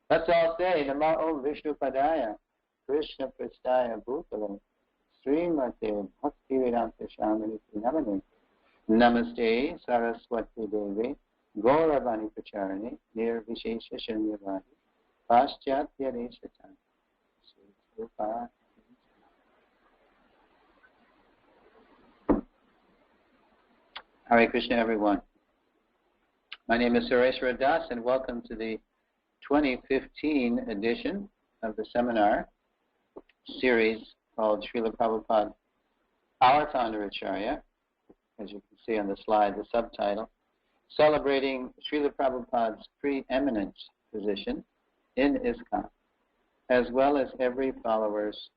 Let's all say, Namo Vishnu Padaya, Krishna Pristaya Bhutale, Srimate Bhaktivedanta Shamini Namane, Namaste Saraswati Devi, Gauravani Pacharani, Nir Vishesha Shanyavadi, Paschatya Reshatan. Hare Krishna, everyone. My name is Sureshwara Das, and welcome to the 2015 edition of the seminar series called Srila Prabhupada, Our Founder Acharya, as you can see on the slide, the subtitle, celebrating Srila Prabhupada's preeminent position in ISKCON, as well as every follower's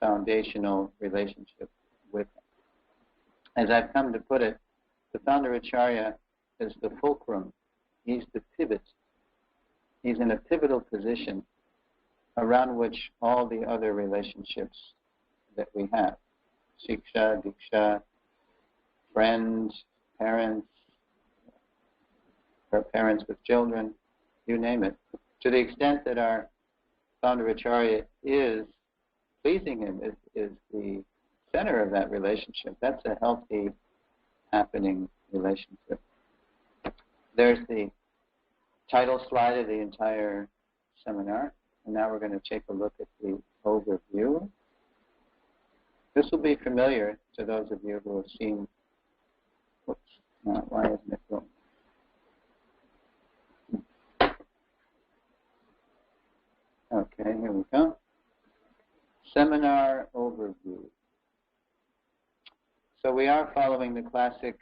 foundational relationship with him. As I've come to put it, the Founder Acharya is the fulcrum. He's the pivot. He's in a pivotal position around which all the other relationships that we have, Shiksha, Diksha, friends, parents, or parents with children, you name it, to the extent that our Founder Acharya is pleasing him, is the center of that relationship. That's a healthy, happening relationship. There's the title slide of the entire seminar, and now we're going to take a look at the overview. This will be familiar to those of you who have seen. Whoops, why isn't it going? Okay, here we go. Seminar overview. So we are following the classic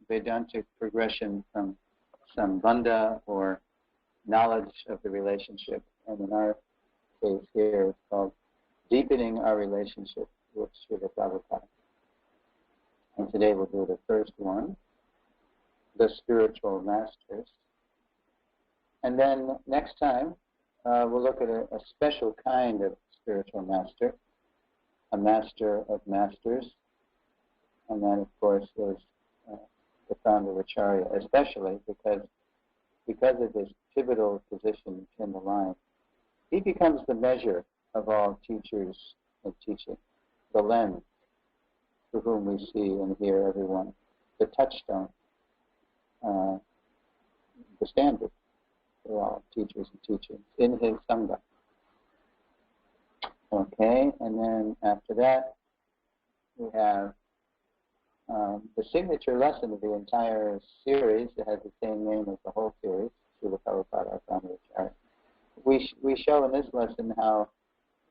Vedantic progression from Sambandha, or knowledge of the relationship, and in our case here it's called deepening our relationship with Srila Prabhupada. And today we'll do the first one, the spiritual masters. And then next time we'll look at a special kind of spiritual master, a master of masters. And then, of course, there's the Founder Acharya, especially because of his pivotal position in the line. He becomes the measure of all teachers and teaching, the lens through whom we see and hear everyone, the touchstone, the standard for all teachers and teachings in his Sangha. Okay, and then after that, we have the signature lesson of the entire series. It has the same name as the whole series, Srila Prabhupada, Our Founder Acharya. We show in this lesson how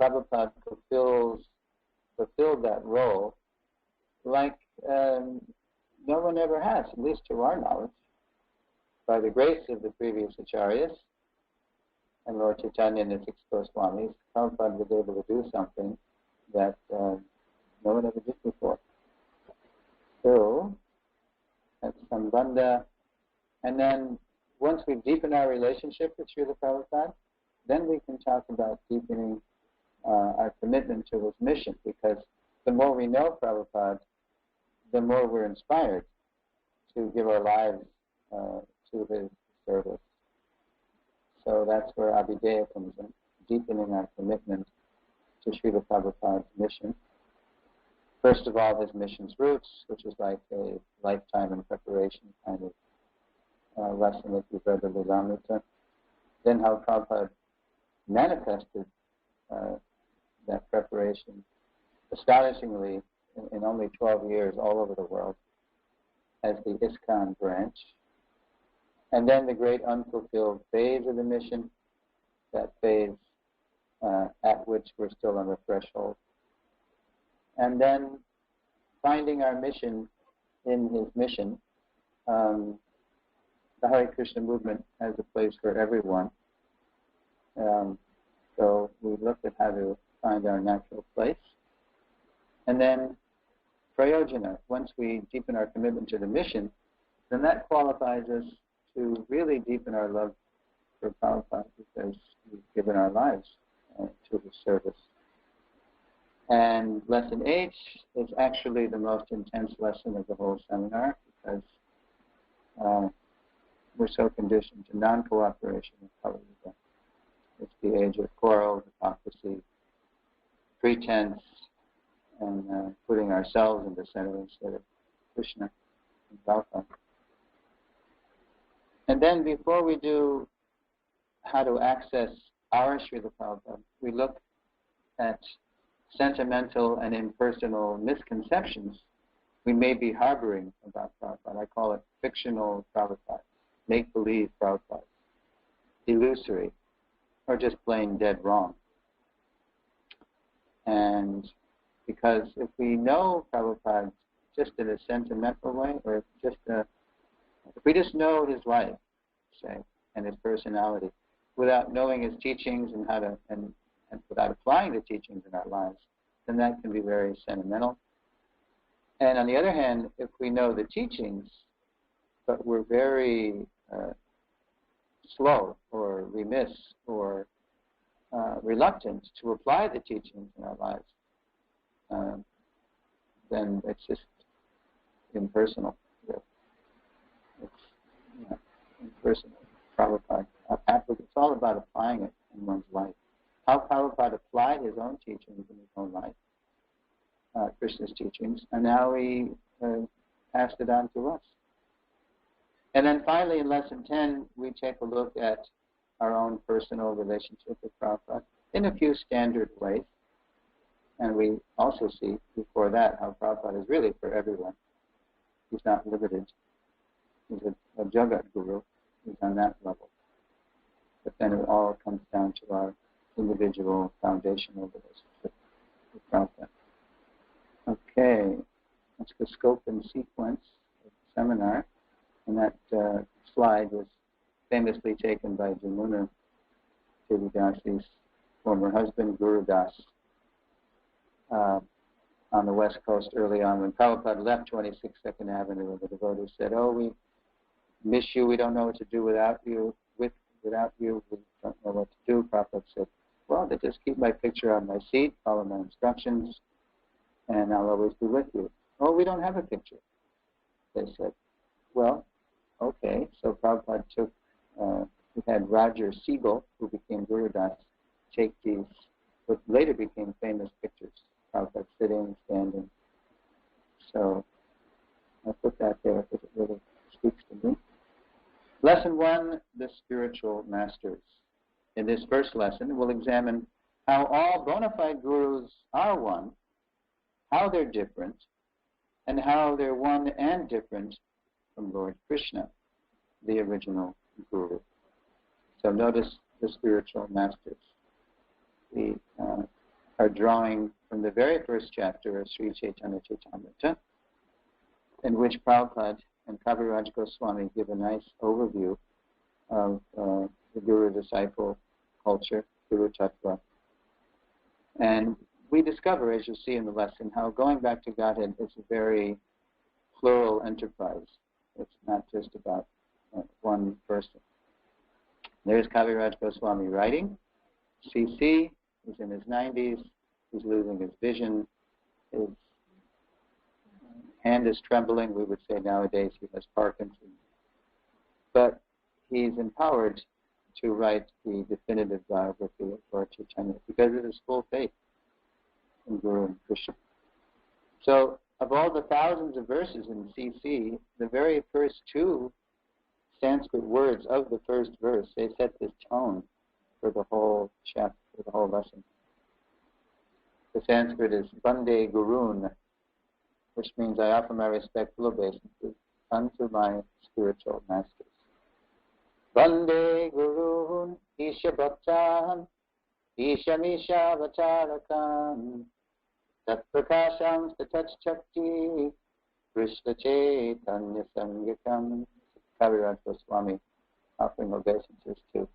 Prabhupada fulfilled that role like no one ever has, at least to our knowledge. By the grace of the previous Acharyas and Lord Chaitanya and the six Goswamis, Prabhupada was able to do something that no one ever did before. So, that's Sambandha. And then, once we deepen our relationship with Srila Prabhupada, then we can talk about deepening our commitment to his mission, because the more we know Prabhupada, the more we're inspired to give our lives to his service. So that's where Abhideya comes in, deepening our commitment to Srila Prabhupada's mission. First of all, his mission's roots, which is like a lifetime in preparation kind of lesson that you've read the Lilamrita. Then how Prabhupada manifested that preparation astonishingly in only 12 years all over the world as the ISKCON branch. And then the great unfulfilled phase of the mission, that phase at which we're still on the threshold. And then finding our mission in his mission. The Hare Krishna movement has a place for everyone. So we looked at how to find our natural place. And then prayojana, once we deepen our commitment to the mission, then that qualifies us to really deepen our love for Prabhupada, because we've given our lives to his service. And lesson 8 is actually the most intense lesson of the whole seminar, because we're so conditioned to non-cooperation with Kali Yuga. the age of quarrel, hypocrisy, pretense, and putting ourselves in the center instead of Krishna and Prabhupada. And then before we do how to access our Srila Prabhupada, we look at sentimental and impersonal misconceptions we may be harboring about Prabhupada. I call it fictional Prabhupada, make-believe Prabhupada, illusory, or just plain dead wrong. And because if we know Prabhupada just in a sentimental way, or if we just know his life, say, and his personality, without knowing his teachings and how to and without applying the teachings in our lives, then that can be very sentimental. And on the other hand, if we know the teachings, but we're very slow or remiss or reluctant to apply the teachings in our lives, then it's just impersonal. It's impersonal. Prabhupada. It's all about applying it in one's life. How Prabhupada applied his own teachings in his own life, Krishna's teachings, and now he passed it on to us. And then finally, in Lesson 10, we take a look at our own personal relationship with Prabhupada in a few standard ways. And we also see before that how Prabhupada is really for everyone. He's not limited. He's a Jagat Guru. He's on that level. But then it all comes down to our individual foundational relationship with Prabhupada. Okay, that's the scope and sequence of the seminar. And that slide was famously taken by Jamuna Devidasi's former husband, Guru Das, on the West Coast early on when Prabhupada left 26 Second Avenue, and the devotees said, "Oh, we miss you. We don't know what to do without you. Without you, we don't know what to do." Prabhupada said, "Well, they just keep my picture on my seat, follow my instructions, and I'll always be with you." "Oh, we don't have a picture," they said. Well, okay. So Prabhupada took, we had Roger Siegel, who became Guru Das, take these, what later became famous pictures. Prabhupada sitting, standing. So I put that there because it really speaks to me. Lesson 1, the spiritual masters. In this first lesson, we'll examine how all bona fide gurus are one, how they're different, and how they're one and different from Lord Krishna, the original guru. So notice the spiritual masters. We are drawing from the very first chapter of Sri Chaitanya Chaitamrita, in which Prabhupada and Kaviraj Goswami give a nice overview of the guru-disciple culture, Guru Tattva. And we discover, as you see in the lesson, how going back to Godhead is a very plural enterprise. It's not just about one person. There's Kaviraj Goswami writing. CC, he's in his 90s. He's losing his vision. His hand is trembling. We would say nowadays he has Parkinson's. But he's empowered to write the definitive biography of Lord Chaitanya because of his full faith in Guru and Krishna. So, of all the thousands of verses in CC, the very first two Sanskrit words of the first verse, they set this tone for the whole chapter, for the whole lesson. The Sanskrit is Bande Gurun, which means I offer my respectful obeisances unto my spiritual masters. Bande Gurun Isha Bhaktan Isha Misha Vatarakan Tat Prakasham Tat Chakti Krishna Chaitanya Sangikam. Kaviraj Goswami offering obeisances to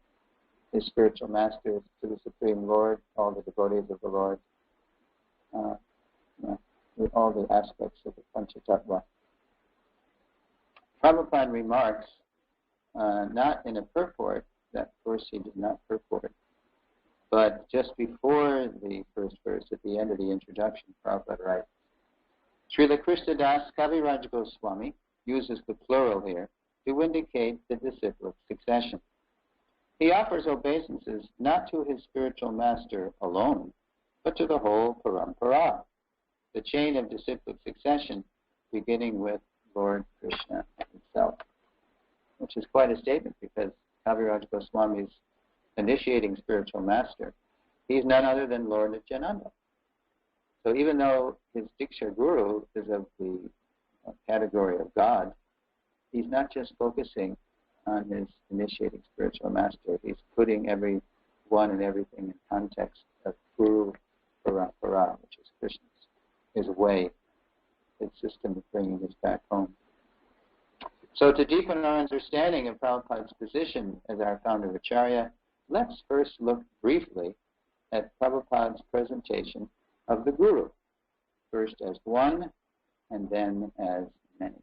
his spiritual masters, to the Supreme Lord, all the devotees of the Lord, with all the aspects of the Panchatattva. Prabhupada remarks, not in a purport, that of course he did not purport, but just before the first verse, at the end of the introduction, Prabhupada writes, Srila Krishnadas Kaviraj Goswami uses the plural here to indicate the disciplic succession. He offers obeisances not to his spiritual master alone, but to the whole parampara, the chain of disciplic succession, beginning with Lord Krishna himself, which is quite a statement because Kaviraj Goswami's initiating spiritual master, he's none other than Lord Nityananda. So even though his Diksha Guru is of the category of God, he's not just focusing on his initiating spiritual master. He's putting everyone and everything in context of Guru Parampara, which is Krishna's, his way, his system of bringing us back home. So to deepen our understanding of Prabhupada's position as our founder Acharya, let's first look briefly at Prabhupada's presentation of the Guru, first as one and then as many.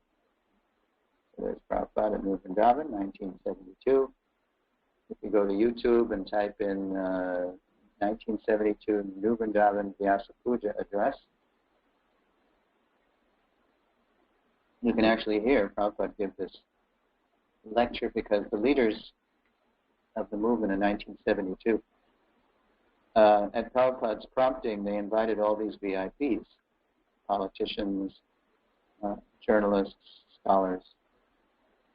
So there's Prabhupada at New Vrindavan, 1972. If you go to YouTube and type in 1972 New Vrindavan Vyasa Puja address, you can actually hear Prabhupada give this lecture because the leaders of the movement in 1972, at Prabhupada's prompting, they invited all these VIPs, politicians, journalists, scholars,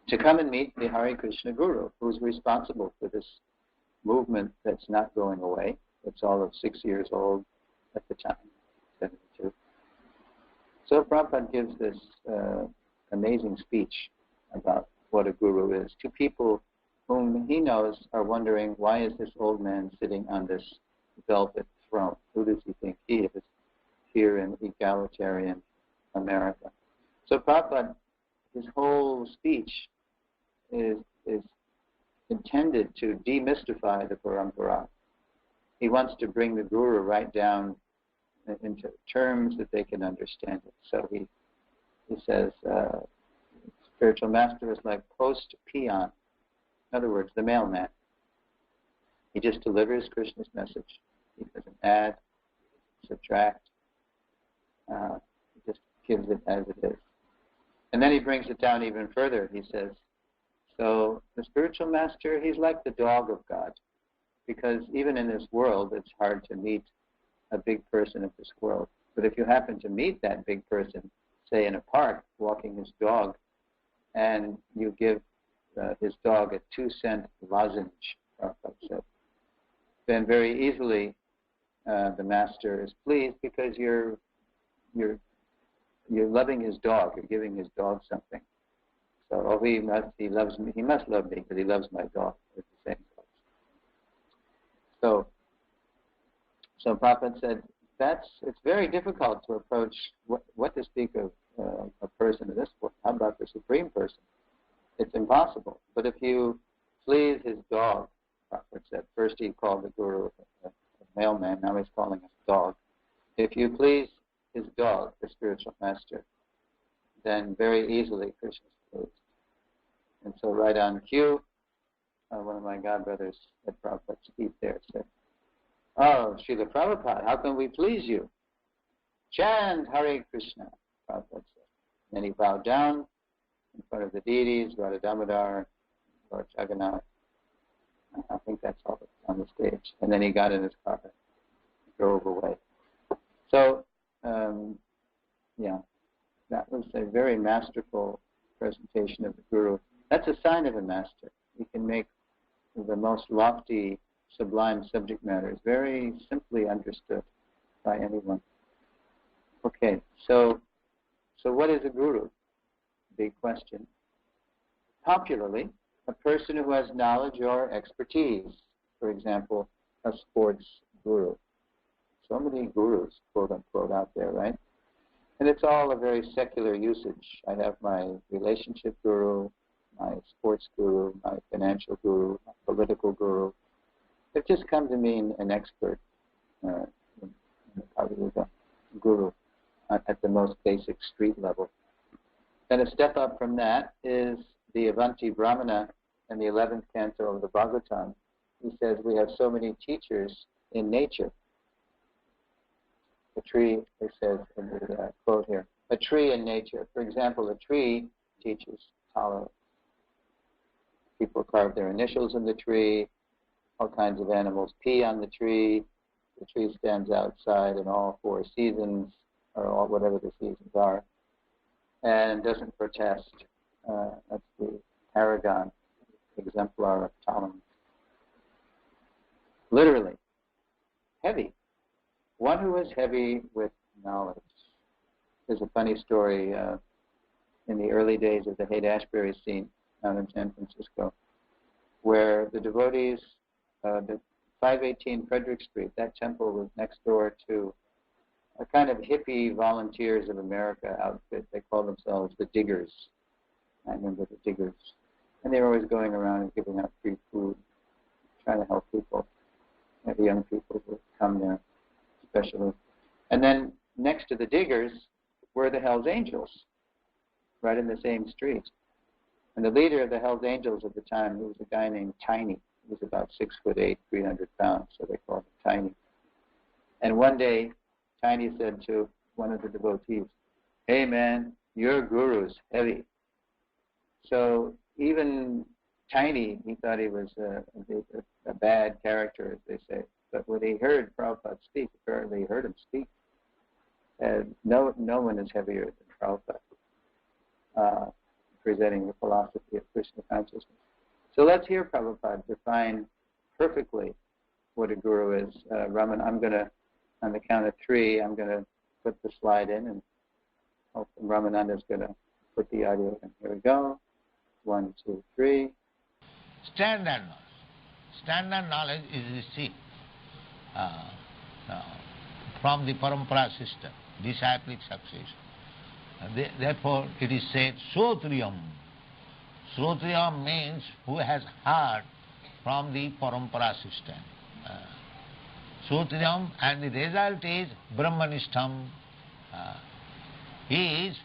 to come and meet the Hare Krishna Guru, who's responsible for this movement that's not going away. It's all of 6 years old at the time, 72. So Prabhupada gives this amazing speech about what a guru is to people whom he knows are wondering, why is this old man sitting on this velvet throne? Who does he think he is here in egalitarian America? So Prabhupada, his whole speech is intended to demystify the parampara. He wants to bring the guru right down into terms that they can understand it. So he says, spiritual master is like post-peon. In other words, the mailman. He just delivers Krishna's message. He doesn't add, subtract. He just gives it as it is. And then he brings it down even further. He says, so the spiritual master, he's like the dog of God. Because even in this world, it's hard to meet a big person of this world. But if you happen to meet that big person, say in a park, walking his dog, and you give his dog a 2-cent lozenge, then very easily the master is pleased because you're loving his dog. You're giving his dog something. So he loves me. He must love me because he loves my dog. It's the same place. So Prabhupada said it's very difficult to approach what to speak of a person of this world. How about the Supreme Person? It's impossible. But if you please his dog, Prabhupada said, first he called the Guru a mailman, now he's calling him a dog. If you please his dog, the spiritual master, then very easily Krishna's pleased. And so right on cue, one of my godbrothers at Prabhupada's feet there said, oh, Srila Prabhupada, how can we please you? Chant Hare Krishna, Prabhupada said. Then he bowed down in front of the deities, Radha Damodar, Lord Jagannath. I think that's all that's on the stage. And then he got in his car and drove away. So, that was a very masterful presentation of the Guru. That's a sign of a master. He can make the most lofty, sublime subject matters very simply understood by anyone. Okay, so what is a guru? Big question. Popularly, a person who has knowledge or expertise. For example, a sports guru. So many gurus, quote unquote, out there, right? And it's all a very secular usage. I have my relationship guru, my sports guru, my financial guru, my political guru. They've just come to mean an expert in the guru at the most basic street level. Then a step up from that is the Avanti Brahmana in the 11th canto of the Bhagavatam. He says we have so many teachers in nature. A tree, it says in the quote here, a tree in nature. For example, a tree teaches tolerance. People carve their initials in the tree. all kinds of animals pee on the tree stands outside in all 4 seasons, or all, whatever the seasons are, and doesn't protest. That's the paragon, exemplar of tolerance. Literally, heavy. One who is heavy with knowledge. There's a funny story in the early days of the Haight-Ashbury scene out in San Francisco, where the devotees, the 518 Frederick Street, that temple was next door to a kind of hippie Volunteers of America outfit. They called themselves the Diggers. I remember the Diggers. And they were always going around and giving out free food, trying to help people. The young people would come there, especially. And then next to the Diggers were the Hells Angels, right in the same street. And the leader of the Hells Angels at the time, he was a guy named Tiny. He was about 6'8", 300 pounds, so they called him Tiny. And one day, Tiny said to one of the devotees, "Hey man, your guru's heavy." So even Tiny, he thought he was a bad character, as they say. But when he heard Prabhupada speak, apparently he heard him speak. No one is heavier than Prabhupada, presenting the philosophy of Krishna consciousness. So let's hear Prabhupada define perfectly what a guru is. Raman, I'm going to, on the count of 3, I'm going to put the slide in, and Ramananda's going to put the audio in. Here we go. 1, 2, 3. Standard knowledge. Standard knowledge is received from the parampara system, disciplic succession. Therefore, it is said, Srotriyam. Srotriyam means who has heard from the parampara system. Srotriyam, and the result is Brahmanishtam. He is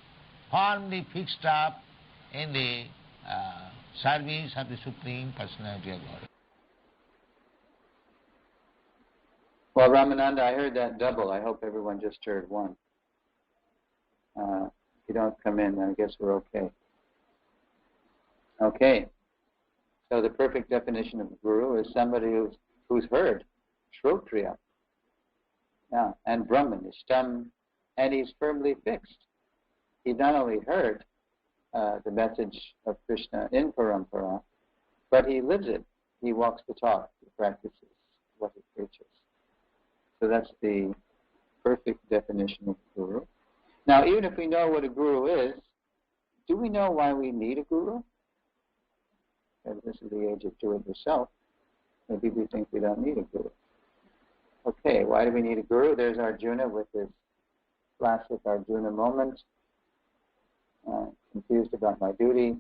firmly fixed up in the service of the Supreme Personality of God. Well, Ramananda, I heard that double. I hope everyone just heard 1. If you don't come in, then I guess we're okay. Okay. So the perfect definition of a guru is somebody who's heard, Shrotriya, and Brahmanishtam, and he's firmly fixed. He not only heard the message of Krishna in parampara, but he lives it. He walks the talk. He practices what he preaches. So that's the perfect definition of a guru. Now, even if we know what a guru is, do we know why we need a guru? And this is the age of do-it-yourself. Maybe we think we don't need a guru. Okay, why do we need a guru? There's Arjuna with his classic Arjuna moment. Confused about my duty.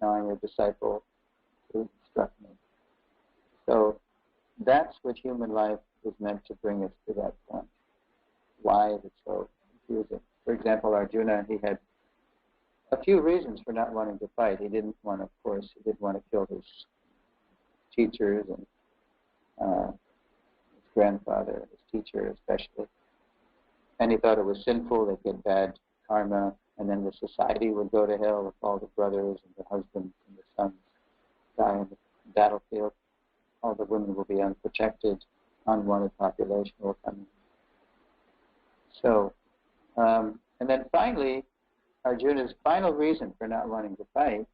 Now I'm your disciple. Please instruct me. So that's what human life is meant to bring us to that point. Why is it so confusing? For example, Arjuna, he had a few reasons for not wanting to fight. He didn't want, of course, he didn't want to kill his teachers and his grandfather, his teacher especially. And he thought it was sinful, they'd get bad karma, and then the society would go to hell if all the brothers and the husbands and the sons die in the battlefield. All the women will be unprotected, unwanted population will come in. So, and then finally, Arjuna's final reason for not wanting to fight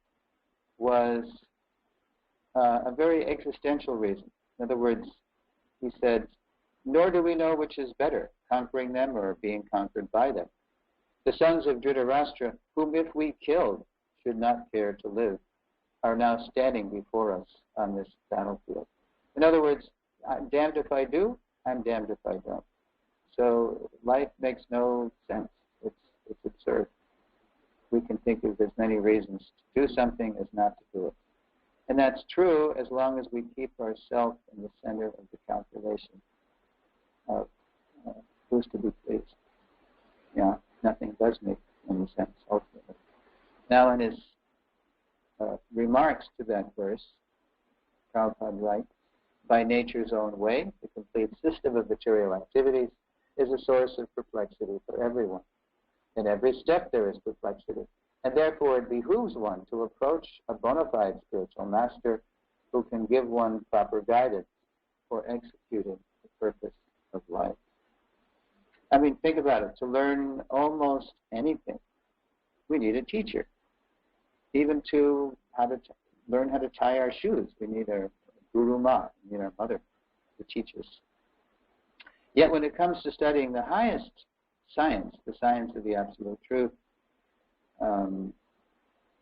was a very existential reason. In other words, he said, nor do we know which is better, conquering them or being conquered by them. The sons of Dhritarashtra, whom if we killed should not care to live, are now standing before us on this battlefield. In other words, I'm damned if I do, I'm damned if I don't. So life makes no sense. It's absurd. We can think of as many reasons to do something as not to do it. And that's true as long as we keep ourselves in the center of the calculation of who's to be pleased. Yeah, nothing does make any sense ultimately. Now in his remarks to that verse, Prabhupada writes, by nature's own way, the complete system of material activities is a source of perplexity for everyone. In every step there is perplexity, and therefore it behooves one to approach a bona fide spiritual master who can give one proper guidance for executing the purpose of life. I mean, think about it. To learn almost anything, we need a teacher. Even to learn how to tie our shoes, we need a guru ma, we need our mother to teach us. Yet when it comes to studying the highest science, the science of the absolute truth,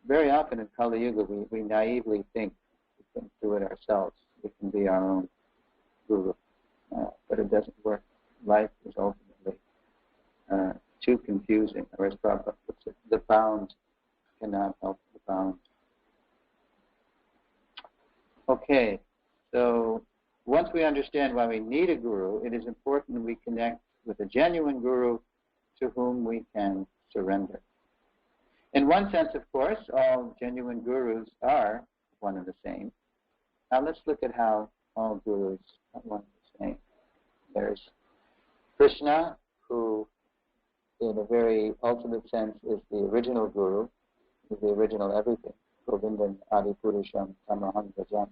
very often in Kali Yuga we naively think we can do it ourselves. We can be our own guru. But it doesn't work. Life is ultimately too confusing. Or as Prabhupada puts it, the bound cannot help the bound. Okay, so once we understand why we need a guru, it is important we connect with a genuine guru to whom we can surrender. In one sense, of course, all genuine gurus are one and the same. Now let's look at how all gurus are one and the same. There's Krishna, who in a very ultimate sense is the original guru, is the original everything. Govindam Adipurusham Tamaham Bhajam,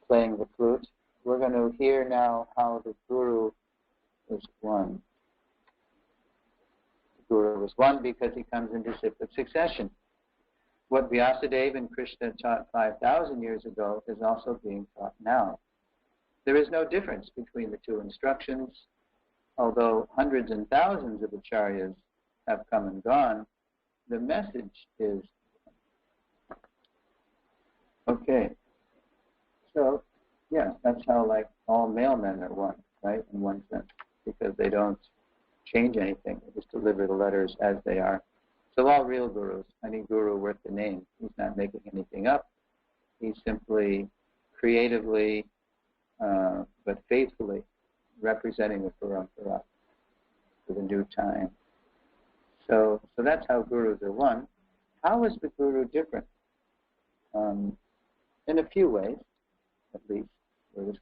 playing the flute. We're going to hear now how the guru is one. The guru is one because he comes in disciplic succession. What Vyasadeva and Krishna taught 5,000 years ago is also being taught now. There is no difference between the two instructions. Although hundreds and thousands of acharyas have come and gone, the message is okay. So, yeah, that's how like all mailmen are one, right? In one sense, because they don't change anything; they just deliver the letters as they are. So all real gurus, any guru worth the name, he's not making anything up. He's simply creatively, but faithfully, representing the parampara for the new time. So that's how gurus are one. How is the guru different? In a few ways, at least. We're just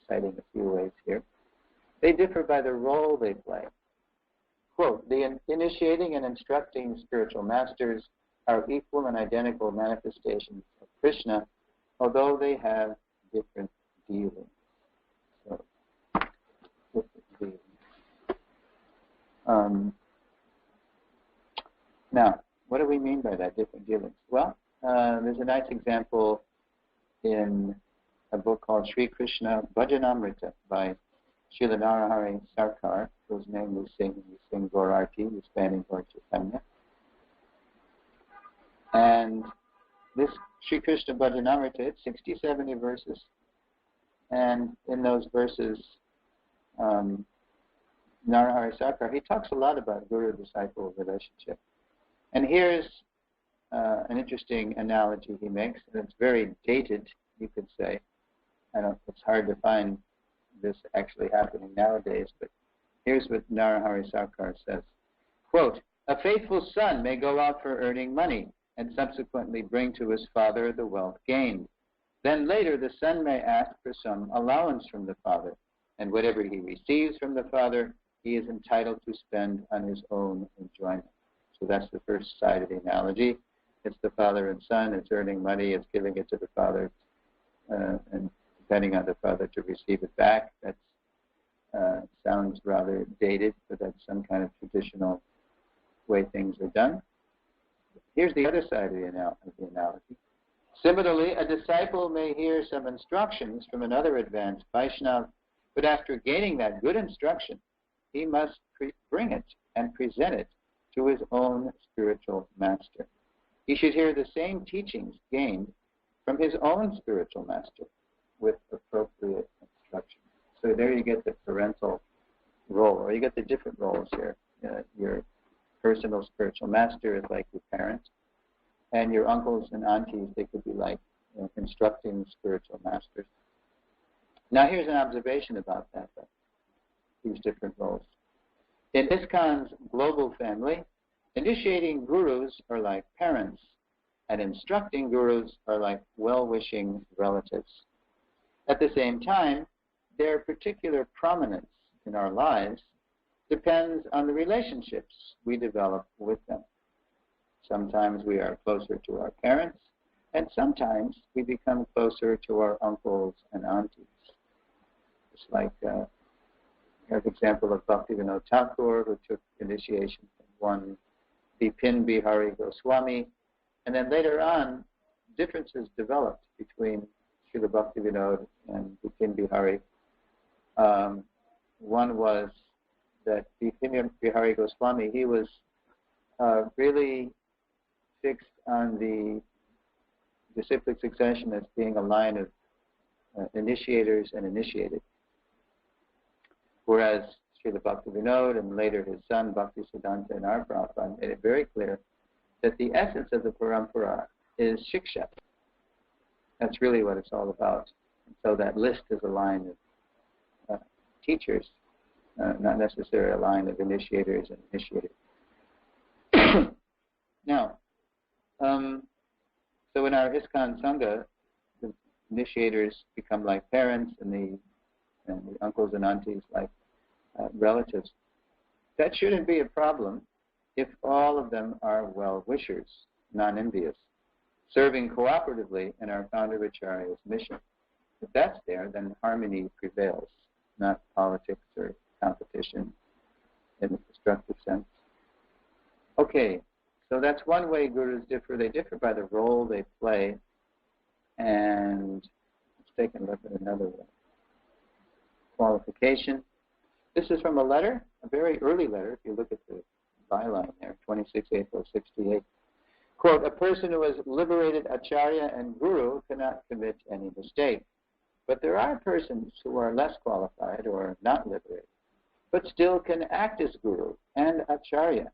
citing a few ways here. They differ by the role they play. Quote, the initiating and instructing spiritual masters are equal and identical manifestations of Krishna, although they have different dealings. So, now, what do we mean by that, different dealings? Well, there's a nice example in a book called Sri Krishna Bhajanamrita by Srila Narahari Sarkar, whose name we sing Gaurarti, we span in Gaur Chaitanya. And this Sri Krishna Bhajanamrita, it's 60, 70 verses. And in those verses, Narahari Sarkar, he talks a lot about guru-disciple relationship. And here's an interesting analogy he makes, and it's very dated, you could say. It's hard to find this actually happening nowadays, but here's what Narahari Sarkar says. Quote, a faithful son may go out for earning money and subsequently bring to his father the wealth gained. Then later the son may ask for some allowance from the father, and whatever he receives from the father, he is entitled to spend on his own enjoyment. So that's the first side of the analogy. It's the father and son, it's earning money, it's giving it to the father, and depending on the father to receive it back. That sounds rather dated, but that's some kind of traditional way things are done. Here's the other side of the analogy. Similarly, a disciple may hear some instructions from another advanced Vaishnava, but after gaining that good instruction, he must bring it and present it to his own spiritual master. He should hear the same teachings gained from his own spiritual master with appropriate instruction. So there you get the parental role, or you get the different roles here. Your personal spiritual master is like your parent, and your uncles and aunties, they could be like instructing spiritual masters. Now here's an observation about that, these different roles. In ISKCON's global family, initiating gurus are like parents, and instructing gurus are like well-wishing relatives. At the same time, their particular prominence in our lives depends on the relationships we develop with them. Sometimes we are closer to our parents, And sometimes we become closer to our uncles and aunties. It's like, we have the example of Bhaktivinoda Thakur, who took initiation from one Bipin Bihari Goswami, and then later on, differences developed between Srila Bhaktivinoda and Bipin Bihari. One was that Bipin Bihari Goswami, he was really fixed on the disciplic succession as being a line of initiators and initiated. Whereas Srila Bhaktivinoda and later his son Bhaktisiddhanta and our Prabhupada made it very clear that the essence of the parampara is shiksha. That's really what it's all about. And so that list is a line of teachers, not necessarily a line of initiators and initiated. Now, so in our ISKCON Sangha, the initiators become like parents and the uncles and aunties like relatives. That shouldn't be a problem if all of them are well-wishers, non-envious, serving cooperatively in our founder Acharya's mission. If that's there, then harmony prevails, not politics or competition in the destructive sense. Okay, so that's one way gurus differ. They differ by the role they play. And let's take a look at another one. Qualification. This is from a letter, a very early letter, if you look at the byline there, 26 April 68. Quote, a person who has liberated Acharya and Guru cannot commit any mistake. But there are persons who are less qualified or not liberated, but still can act as Guru and Acharya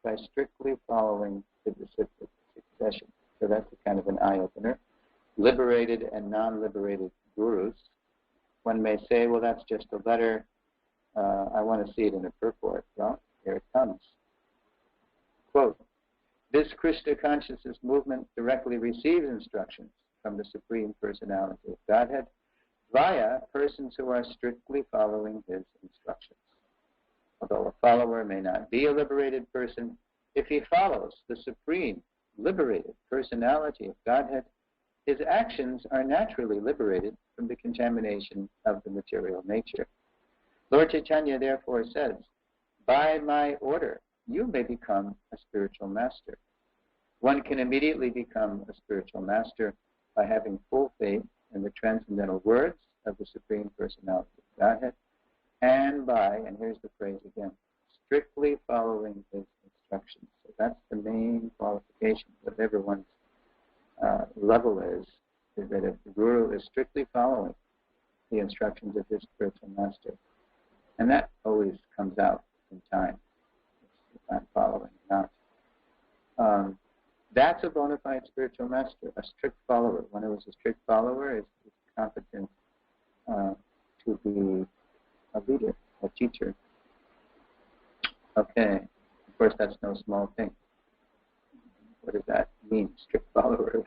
by strictly following the disciplic succession. So that's a kind of an eye-opener. Liberated and non-liberated gurus. One may say, well, that's just a letter. I want to see it in a purport. Well, here it comes. Quote, this Krishna consciousness movement directly receives instructions from the Supreme Personality of Godhead via persons who are strictly following his instructions. Although a follower may not be a liberated person, if he follows the Supreme liberated Personality of Godhead, his actions are naturally liberated from the contamination of the material nature. Lord Chaitanya therefore says, by my order, you may become a spiritual master. One can immediately become a spiritual master by having full faith in the transcendental words of the Supreme Personality of Godhead, and by, and here's the phrase again, strictly following his instructions. So that's the main qualification, whatever one's level is that if the Guru is strictly following the instructions of his spiritual master, and that always comes out in time. It's not following, not. That's a bona fide spiritual master, a strict follower. One who is a strict follower is competent to be a leader, a teacher. Okay, of course that's no small thing. What does that mean, strict follower?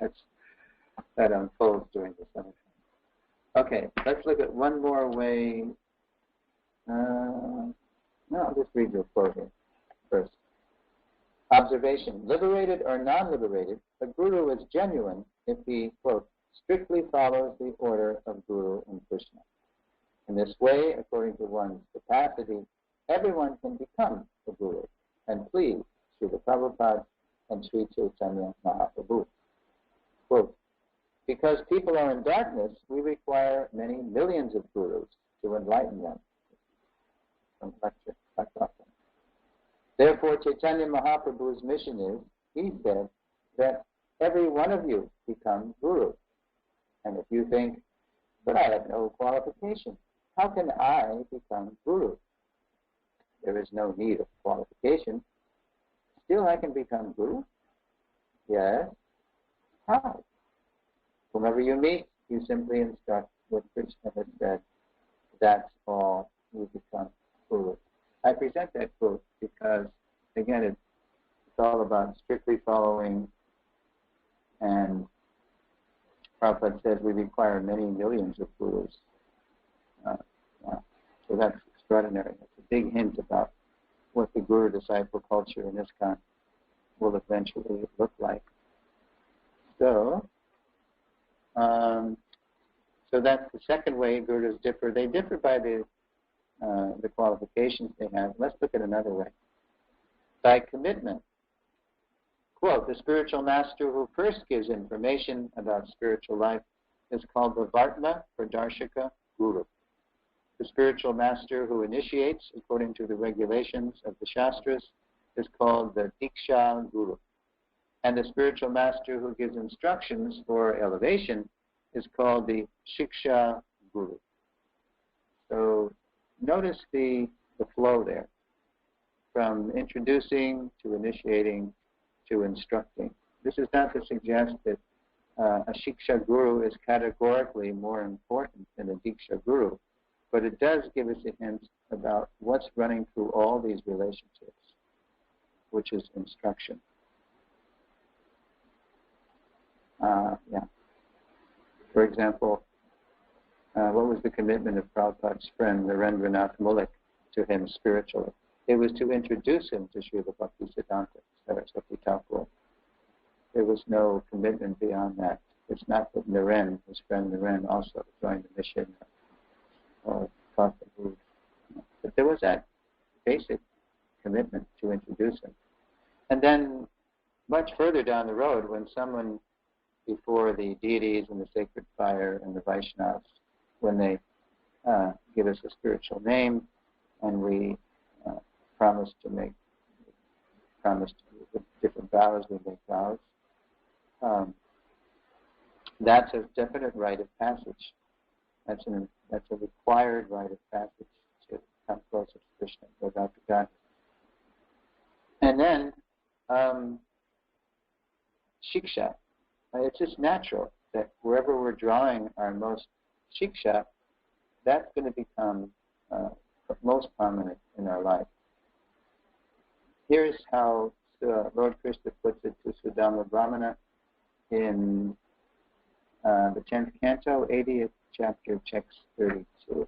That unfolds during the summer. Okay, let's look at one more way. No, I'll just read your quote here first. Observation. Liberated or non-liberated, a guru is genuine if he, quote, strictly follows the order of Guru and Krishna. In this way, according to one's capacity, everyone can become a guru and please Srila Prabhupada and Sri Chaitanya Mahaprabhu. Quote, because people are in darkness, we require many millions of gurus to enlighten them. From lecture, therefore, Chaitanya Mahaprabhu's mission is, he said, that every one of you become guru. And if you think, but I have no qualification, how can I become guru? There is no need of qualification. Still I can become guru? Yes. How? Whomever you meet, you simply instruct what Krishna has said. That's all, you become guru. I present that quote because, again, it's all about strictly following, and Prabhupada says we require many millions of gurus. So that's extraordinary. It's a big hint about what the guru-disciple culture in ISKCON will eventually look like. So, So that's the second way gurus differ. They differ by the qualifications they have. Let's look at another way. By commitment. Quote, the spiritual master who first gives information about spiritual life is called the Vartma or Darshika Guru. The spiritual master who initiates according to the regulations of the Shastras is called the Diksha Guru. And the spiritual master who gives instructions for elevation is called the Shiksha Guru. So notice the flow there, from introducing to initiating to instructing. This is not to suggest that a Shiksha Guru is categorically more important than a Diksha Guru, but it does give us a hint about what's running through all these relationships, which is instruction. For example, what was the commitment of Prabhupada's friend Narendranath Mullik to him spiritually? It was to introduce him to Srila Bhaktisiddhanta Saraswati Thakur. There was no commitment beyond that. It's not that Naren, his friend Naren, also joined the mission or taught the mood. But there was that basic commitment to introduce him. And then much further down the road, when someone before the deities and the sacred fire and the Vaishnavas, when they give us a spiritual name and we promise with different vows, we make vows, that's a definite rite of passage. That's a required rite of passage to come closer to Krishna, go back to God. And then shiksha. It's just natural that wherever we're drawing our most shiksha, that's going to become most prominent in our life. Here's how Lord Krishna puts it to Sudama Brahmana in the 10th canto, 80th chapter, text 32.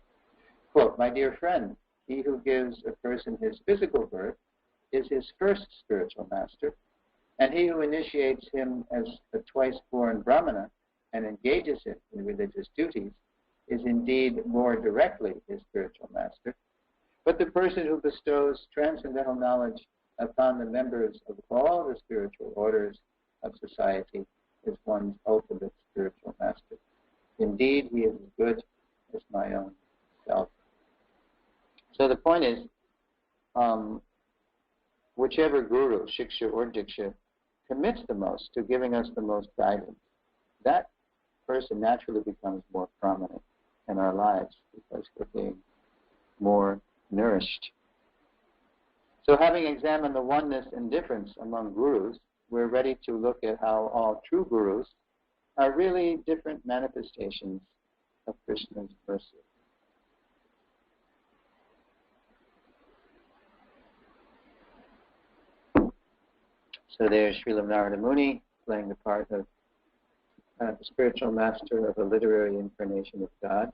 Quote, my dear friend, he who gives a person his physical birth is his first spiritual master, and he who initiates him as a twice-born Brahmana and engages him in religious duties is indeed more directly his spiritual master. But the person who bestows transcendental knowledge upon the members of all the spiritual orders of society is one's ultimate spiritual master. Indeed, he is as good as my own self. So the point is, whichever guru, shiksha or diksha, commits the most to giving us the most guidance, that person naturally becomes more prominent in our lives because we're being more nourished. So having examined the oneness and difference among gurus, we're ready to look at how all true gurus are really different manifestations of Krishna's mercy. So there's Srila Narada Muni playing the part of the spiritual master of a literary incarnation of God,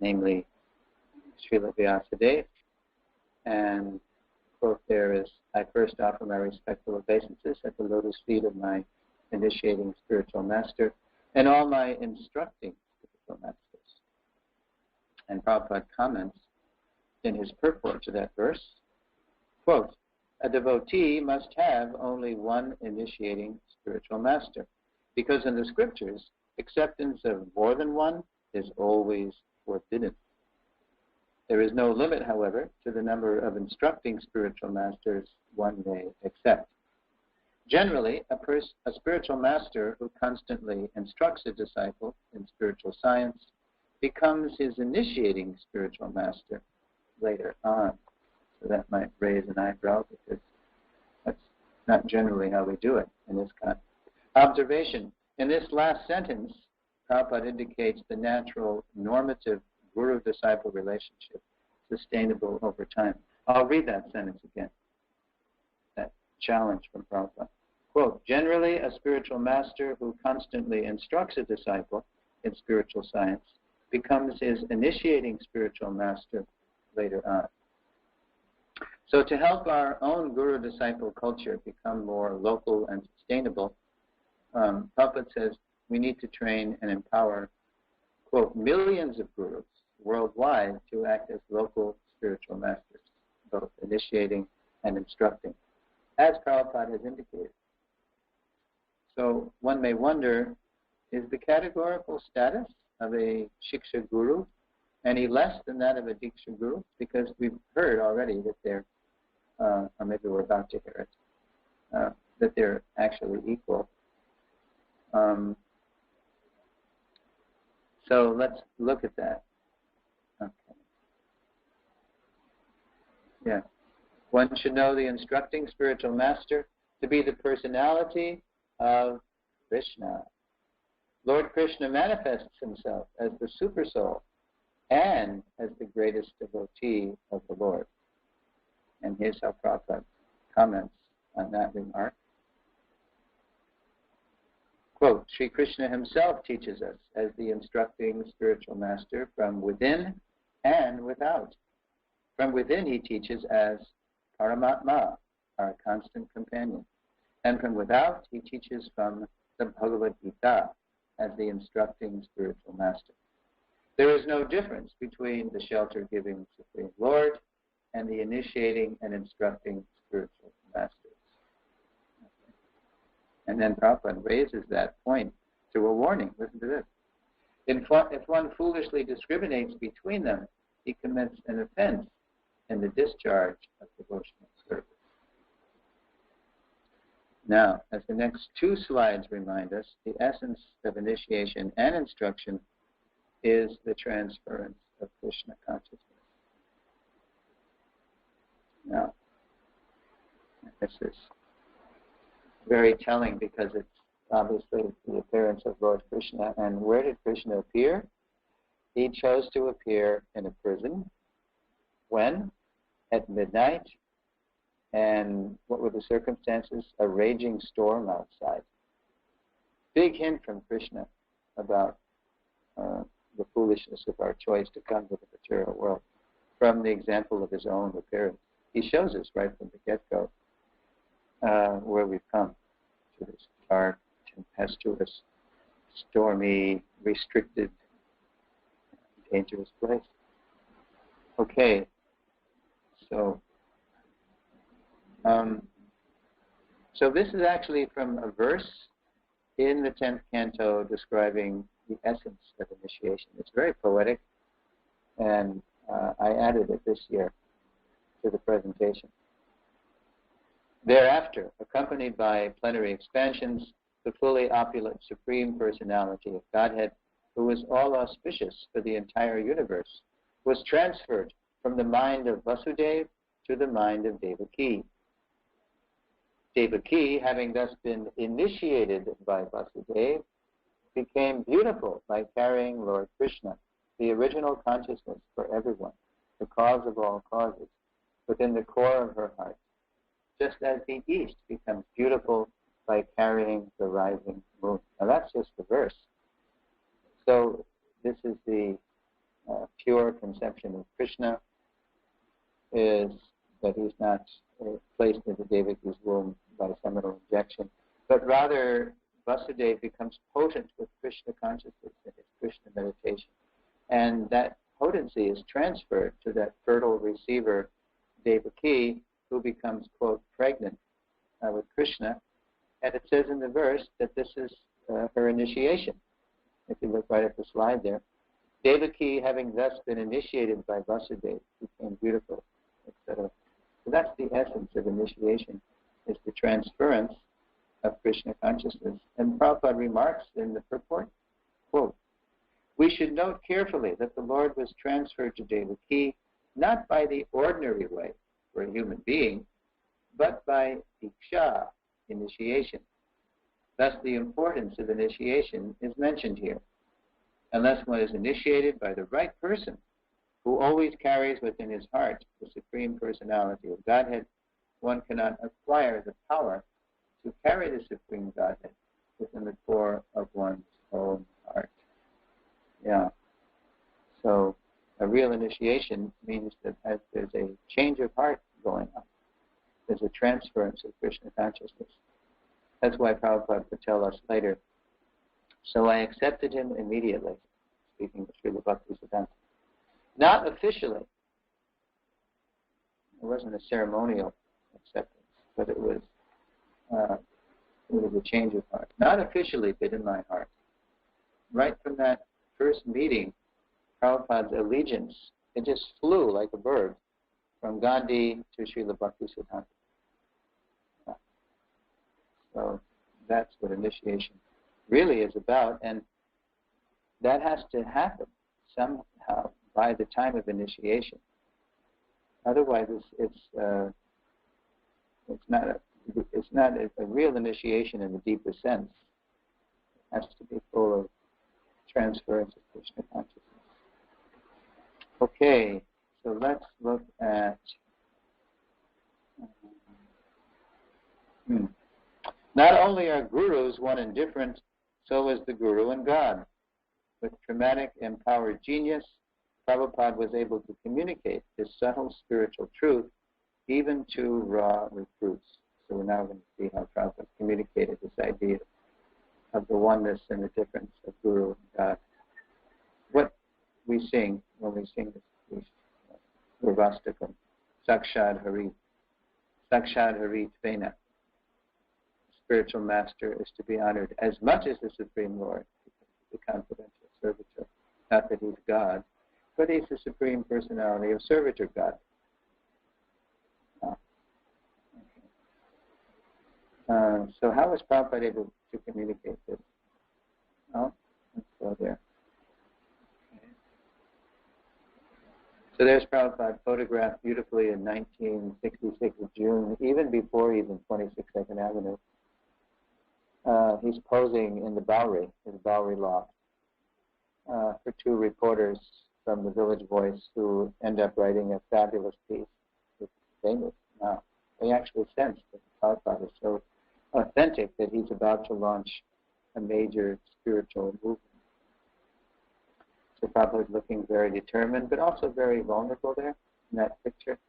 namely Srila Vyasadeva. And quote there is, I first offer my respectful obeisances at the lotus feet of my initiating spiritual master and all my instructing spiritual masters. And Prabhupada comments in his purport to that verse, quote, a devotee must have only one initiating spiritual master, because in the scriptures, acceptance of more than one is always forbidden. There is no limit, however, to the number of instructing spiritual masters one may accept. Generally, a spiritual master who constantly instructs a disciple in spiritual science becomes his initiating spiritual master later on. So that might raise an eyebrow because that's not generally how we do it in this kind. Observation. In this last sentence, Prabhupada indicates the natural normative guru-disciple relationship sustainable over time. I'll read that sentence again, that challenge from Prabhupada. Quote, generally, a spiritual master who constantly instructs a disciple in spiritual science becomes his initiating spiritual master later on. So to help our own guru-disciple culture become more local and sustainable, Prabhupada says we need to train and empower, quote, millions of gurus worldwide to act as local spiritual masters, both initiating and instructing, as Prabhupada has indicated. So one may wonder, is the categorical status of a Shiksha Guru any less than that of a Diksha Guru? Because we've heard already that they're, or maybe we're about to hear it, that they're actually equal. So let's look at that. Okay. Yeah. One should know the instructing spiritual master to be the personality of Krishna. Lord Krishna manifests himself as the super soul and as the greatest devotee of the Lord. And here's how Prabhupada comments on that remark. Quote, Sri Krishna himself teaches us as the instructing spiritual master from within and without. From within he teaches as Paramatma, our constant companion. And from without he teaches from the Bhagavad Gita as the instructing spiritual master. There is no difference between the shelter-giving Supreme Lord and the initiating and instructing spiritual masters. And then Prabhupada raises that point to a warning. Listen to this. If one foolishly discriminates between them, he commits an offense in the discharge of devotional service. Now, as the next two slides remind us, the essence of initiation and instruction is the transference of Krishna consciousness. Now, this is very telling because it's obviously the appearance of Lord Krishna. And where did Krishna appear? He chose to appear in a prison. When? At midnight. And what were the circumstances? A raging storm outside. Big hint from Krishna about the foolishness of our choice to come to the material world from the example of his own appearance. He shows us right from the get-go where we've come to this dark, tempestuous, stormy, restricted, dangerous place. Okay, so this is actually from a verse in the 10th canto describing the essence of initiation. It's very poetic, and I added it this year to the presentation. Thereafter, accompanied by plenary expansions, the fully opulent Supreme Personality of Godhead, who was all auspicious for the entire universe, was transferred from the mind of Vasudeva to the mind of Devaki. Devaki, having thus been initiated by Vasudeva, became beautiful by carrying Lord Krishna, the original consciousness for everyone, the cause of all causes, within the core of her heart, just as the East becomes beautiful by carrying the rising moon. Now that's just the verse. So this is the pure conception of Krishna, is that he's not placed into Devaki's womb by seminal injection, but rather Vasudeva becomes potent with Krishna consciousness in his Krishna meditation. And that potency is transferred to that fertile receiver, Devaki, who becomes, quote, pregnant with Krishna. And it says in the verse that this is her initiation. If you look right at the slide there. Devaki, having thus been initiated by Vasudeva, became beautiful, etc. So that's the essence of initiation, is the transference of Krishna consciousness. And Prabhupada remarks in the purport, quote, we should note carefully that the Lord was transferred to Devaki not by the ordinary way for a human being, but by diksha, initiation. Thus the importance of initiation is mentioned here. Unless one is initiated by the right person, who always carries within his heart the Supreme Personality of Godhead, one cannot acquire the power to carry the Supreme Godhead within the core of one's own heart. Yeah. So a real initiation means that there's a change of heart going on. There's a transference of Krishna consciousness. That's why Prabhupada would tell us later So I accepted him immediately, speaking of Srila Bhaktisiddhanta. Not officially. It wasn't a ceremonial acceptance, but it was a change of heart. Not officially, but in my heart. Right from that first meeting, Prabhupada's allegiance, it just flew like a bird from Gandhi to Srila Bhaktisiddhanta. So that's what initiation really is about, and that has to happen somehow by the time of initiation. Otherwise, it's not a real initiation in the deeper sense. It has to be full of transference of Krishna consciousness. Okay, so let's look at not only are gurus one and different, so is the guru and God. With dramatic empowered genius, Prabhupada was able to communicate this subtle spiritual truth even to raw recruits. So we're now going to see how Prabhupada communicated this idea of the oneness and the difference of Guru and God. What we sing when we sing this Gurvastakam, Sakshad Hari, Sakshad Hari Tvena. Spiritual master is to be honored as much as the Supreme Lord, the confidential servitor. Not that he's God, but he's the Supreme Personality of Servitor God. So how was Prabhupada able to communicate this? Oh, let's go there. Okay. So there's Prabhupada photographed beautifully in 1966 of June, even before even 26 Second Avenue. He's posing in the Bowery, his Bowery loft, for two reporters from the Village Voice who end up writing a fabulous piece. It's famous now. They actually sensed that Prabhupada is so authentic that he's about to launch a major spiritual movement. So Prabhupada looking very determined, but also very vulnerable there in that picture.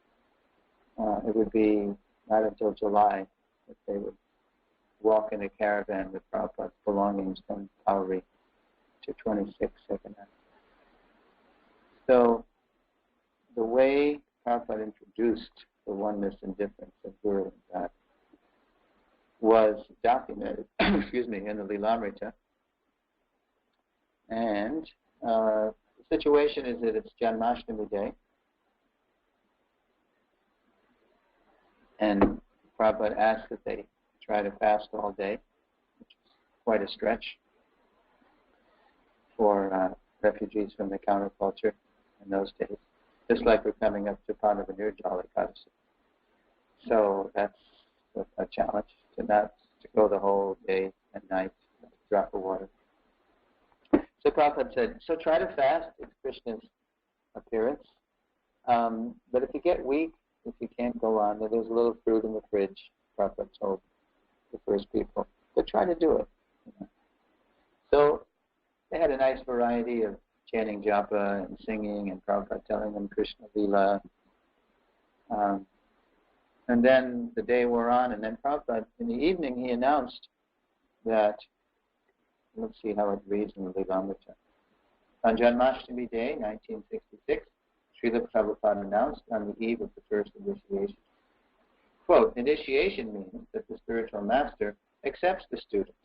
It would be not until July that they would walk in a caravan with Prabhupada's belongings from Bowery to 26 Second Avenue. So the way Prabhupada introduced the oneness and difference of Guru and God was documented, in the Lilamrita. And the situation is that it's Janmashtami Day, and Prabhupada asked that they try to fast all day, which is quite a stretch for refugees from the counterculture in those days. Just like we're coming up to Panavanirjala Ekadasi. So that's a challenge to go the whole day and night, drop of water. So Prabhupada said, so try to fast, it's Krishna's appearance. But if you get weak, if you can't go on, there's a little fruit in the fridge, Prabhupada told the first people. But try to do it. So they had a nice variety of chanting japa and singing, and Prabhupada telling them Krishna Lila. And then the day wore on, and then Prabhupada, in the evening, he announced that, let's see how it reads in the Lilamrita. On Janmashtami Day, 1966, Srila Prabhupada announced on the eve of the first initiation. Quote, initiation means that the spiritual master accepts the student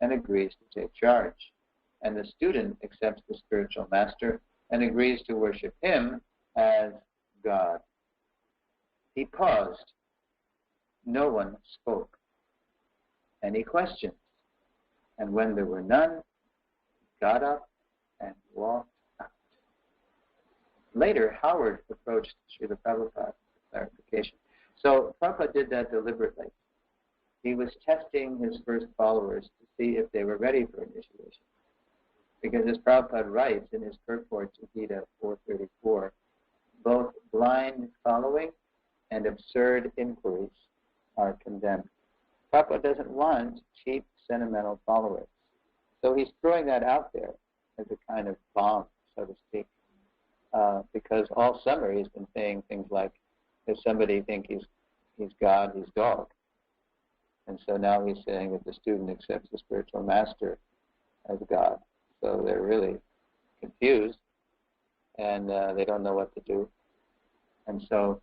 and agrees to take charge, and the student accepts the spiritual master and agrees to worship him as God. He paused. No one spoke. Any questions? And when there were none, he got up and walked out. Later, Howard approached Srila Prabhupada for clarification. So Prabhupada did that deliberately. He was testing his first followers to see if they were ready for initiation. Because as Prabhupada writes in his purport to Gita 434, both blind following and absurd inquiries are condemned. Prabhupada doesn't want cheap, sentimental followers. So he's throwing that out there as a kind of bomb, so to speak, because all summer he's been saying things like, if somebody thinks he's God, he's dog. And so now he's saying that the student accepts the spiritual master as God. So they're really confused, and they don't know what to do. And so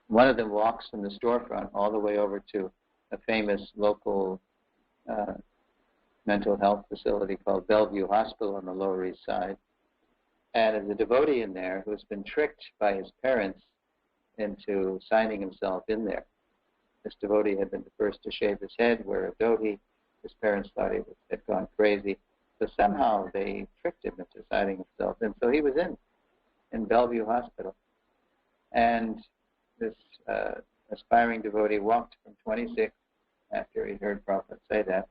one of them walks from the storefront all the way over to a famous local mental health facility called Bellevue Hospital on the Lower East Side. And there's a devotee in there who's been tricked by his parents into signing himself in there. This devotee had been the first to shave his head, wear a dhoti. His parents thought he had gone crazy. So somehow they tricked him into signing himself in. So he was in Bellevue Hospital. And this aspiring devotee walked from 26, after he heard Prabhupada say that,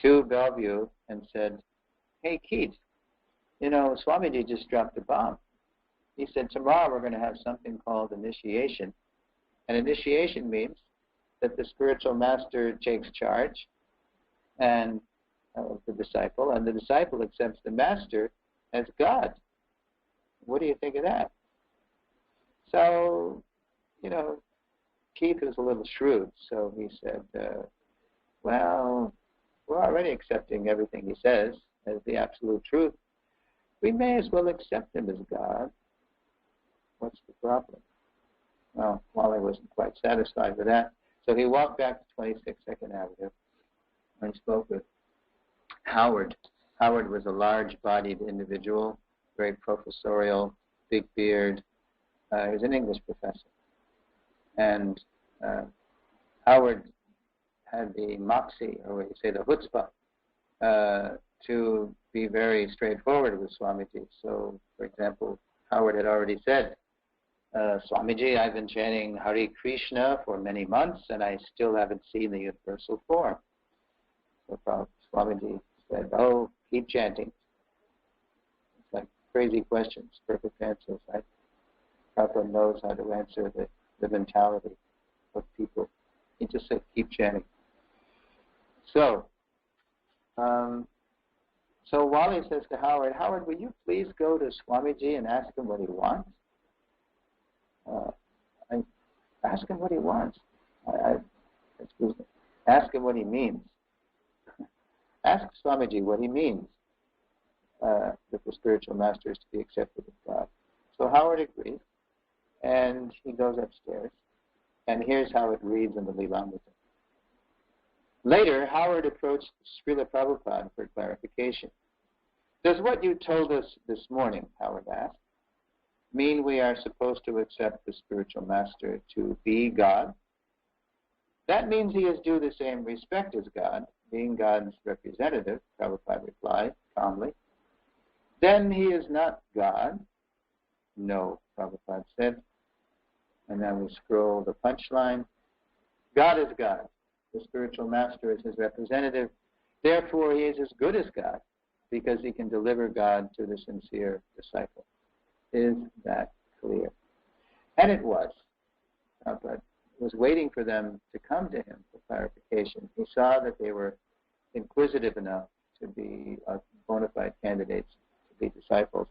to Bellevue and said, "Hey, Keith, you know, Swamiji just dropped a bomb." He said, "Tomorrow we're going to have something called initiation. And initiation means that the spiritual master takes charge and of the disciple, and the disciple accepts the master as God. What do you think of that?" So, you know, Keith was a little shrewd, so he said, well, we're already accepting everything he says as the absolute truth. We may as well accept him as God. What's the problem? Well, Wally wasn't quite satisfied with that, so he walked back to 26 2nd Avenue and spoke with Howard. Howard was a large-bodied individual, very professorial, big beard. He was an English professor. And Howard had the moxie, or what you say, the chutzpah, to be very straightforward with Swamiji. So, for example, Howard had already said, "Swamiji, I've been chanting Hare Krishna for many months, and I still haven't seen the universal form." So Swamiji said, "Oh, keep chanting." It's like crazy questions, perfect answers, right? Prabhupada knows how to answer the mentality of people. He just said, keep chanting. So Wally says to Howard, "Howard, will you please go to Swamiji and ask him what he wants?" Ask him what he wants. Excuse me. Ask him what he means. Ask Swamiji what he means that the spiritual master is to be accepted as God. So Howard agrees, and he goes upstairs, and here's how it reads in the Lilamrita. Later, Howard approached Srila Prabhupada for clarification. "Does what you told us this morning," Howard asked, "mean we are supposed to accept the spiritual master to be God?" "That means he is due the same respect as God, being God's representative," Prabhupada replied calmly. "Then he is not God?" "No," Prabhupada said. And then we scroll the punchline. "God is God. The spiritual master is his representative. Therefore, he is as good as God, because he can deliver God to the sincere disciple." Is that clear? And it was. Prabhupada was waiting for them to come to him for clarification. He saw that they were inquisitive enough to be bona fide candidates to be disciples.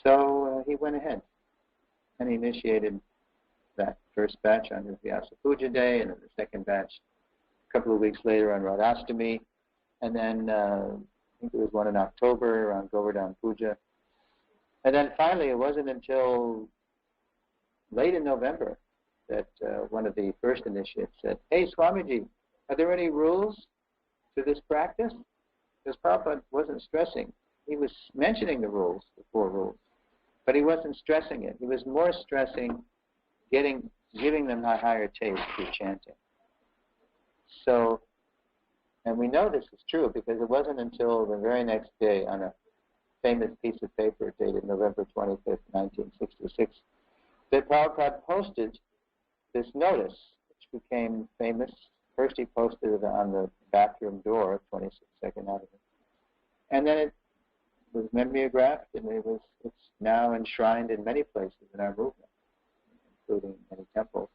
So he went ahead and he initiated that first batch on his Vyasa Puja Day, and then the second batch a couple of weeks later on Radhastami, and then I think there was one in October around Govardhan Puja. And then finally, it wasn't until late in November that one of the first initiates said, "Hey, Swamiji, are there any rules to this practice?" Because Prabhupada wasn't stressing. He was mentioning the rules, the 4 rules, but he wasn't stressing it. He was more stressing giving them a higher taste through chanting. So, and we know this is true because it wasn't until the very next day on a famous piece of paper dated November 25th, 1966, that Prabhupada posted this notice, which became famous. First he posted it on the bathroom door of 26 2nd Avenue. And then it was mimeographed, and it's now enshrined in many places in our movement, including many temples.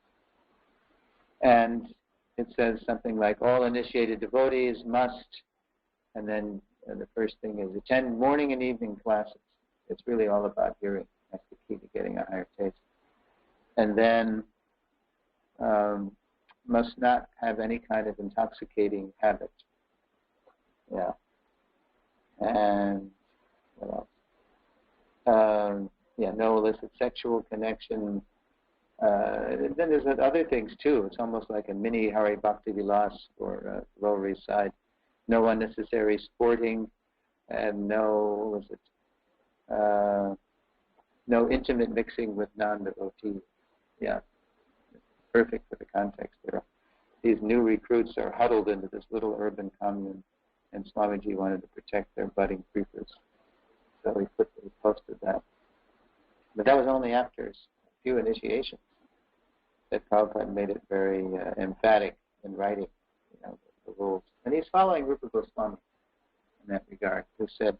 And it says something like, "All initiated devotees must," and then the first thing is, "attend morning and evening classes." It's really all about hearing. That's the key to getting a higher taste. And then must not have any kind of intoxicating habit. Yeah. And what else? No illicit sexual connection. Then there's other things too. It's almost like a mini Hari Bhakti Vilas for Lower East Side. No unnecessary sporting, and no intimate mixing with non-devotees. Yeah, perfect for the context there. These new recruits are huddled into this little urban commune, and Swamiji wanted to protect their budding creepers. So he posted that. But that was only after a few initiations that Prabhupada made it very emphatic in writing, the rules. And he's following Rupa Goswami in that regard, who said,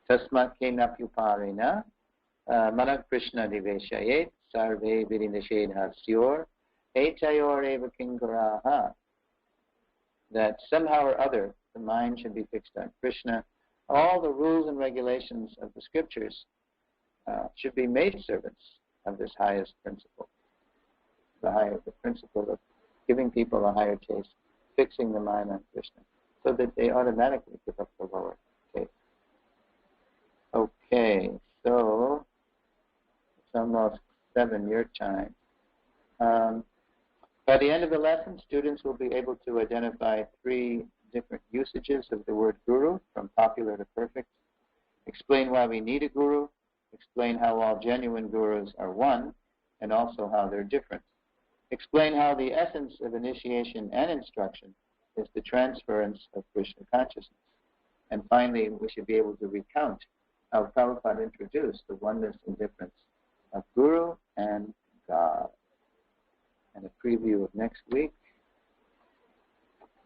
Tasmat ke napyuparena manak Krishna diveshayet sarve virinishedha syor etayor eva kinkaraha. That somehow or other the mind should be fixed on Krishna. All the rules and regulations of the scriptures should be made servants of this highest principle. The principle of giving people a higher taste, fixing the mind on Krishna, so that they automatically give up the lower taste. Okay, so it's almost 7 your time. By the end of the lesson, students will be able to identify 3 different usages of the word guru, from popular to perfect, explain why we need a guru, explain how all genuine gurus are one, and also how they're different. Explain how the essence of initiation and instruction is the transference of Krishna consciousness. And finally, we should be able to recount how Prabhupada introduced the oneness and difference of Guru and God. And a preview of next week.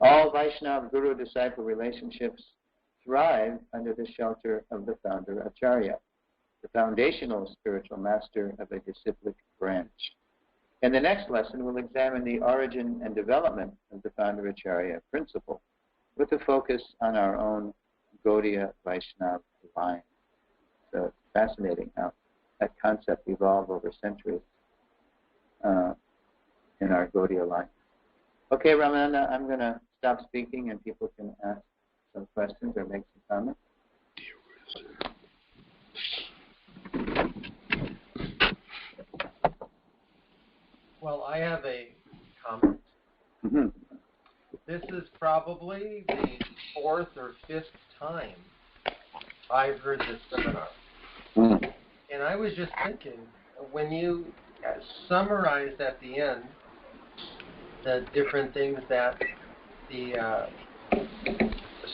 All Vaishnava Guru-disciple relationships thrive under the shelter of the founder Acarya, the foundational spiritual master of a disciplic branch. In the next lesson, we'll examine the origin and development of the founder Acarya principle, with a focus on our own Gaudiya Vaishnava line. So it's fascinating how that concept evolved over centuries in our Gaudiya line. Okay, Ramananda, I'm going to stop speaking and people can ask some questions or make some comments. Well, I have a comment. Mm-hmm. This is probably the 4th or 5th time I've heard this seminar. Mm-hmm. And I was just thinking, when you summarized at the end the different things that the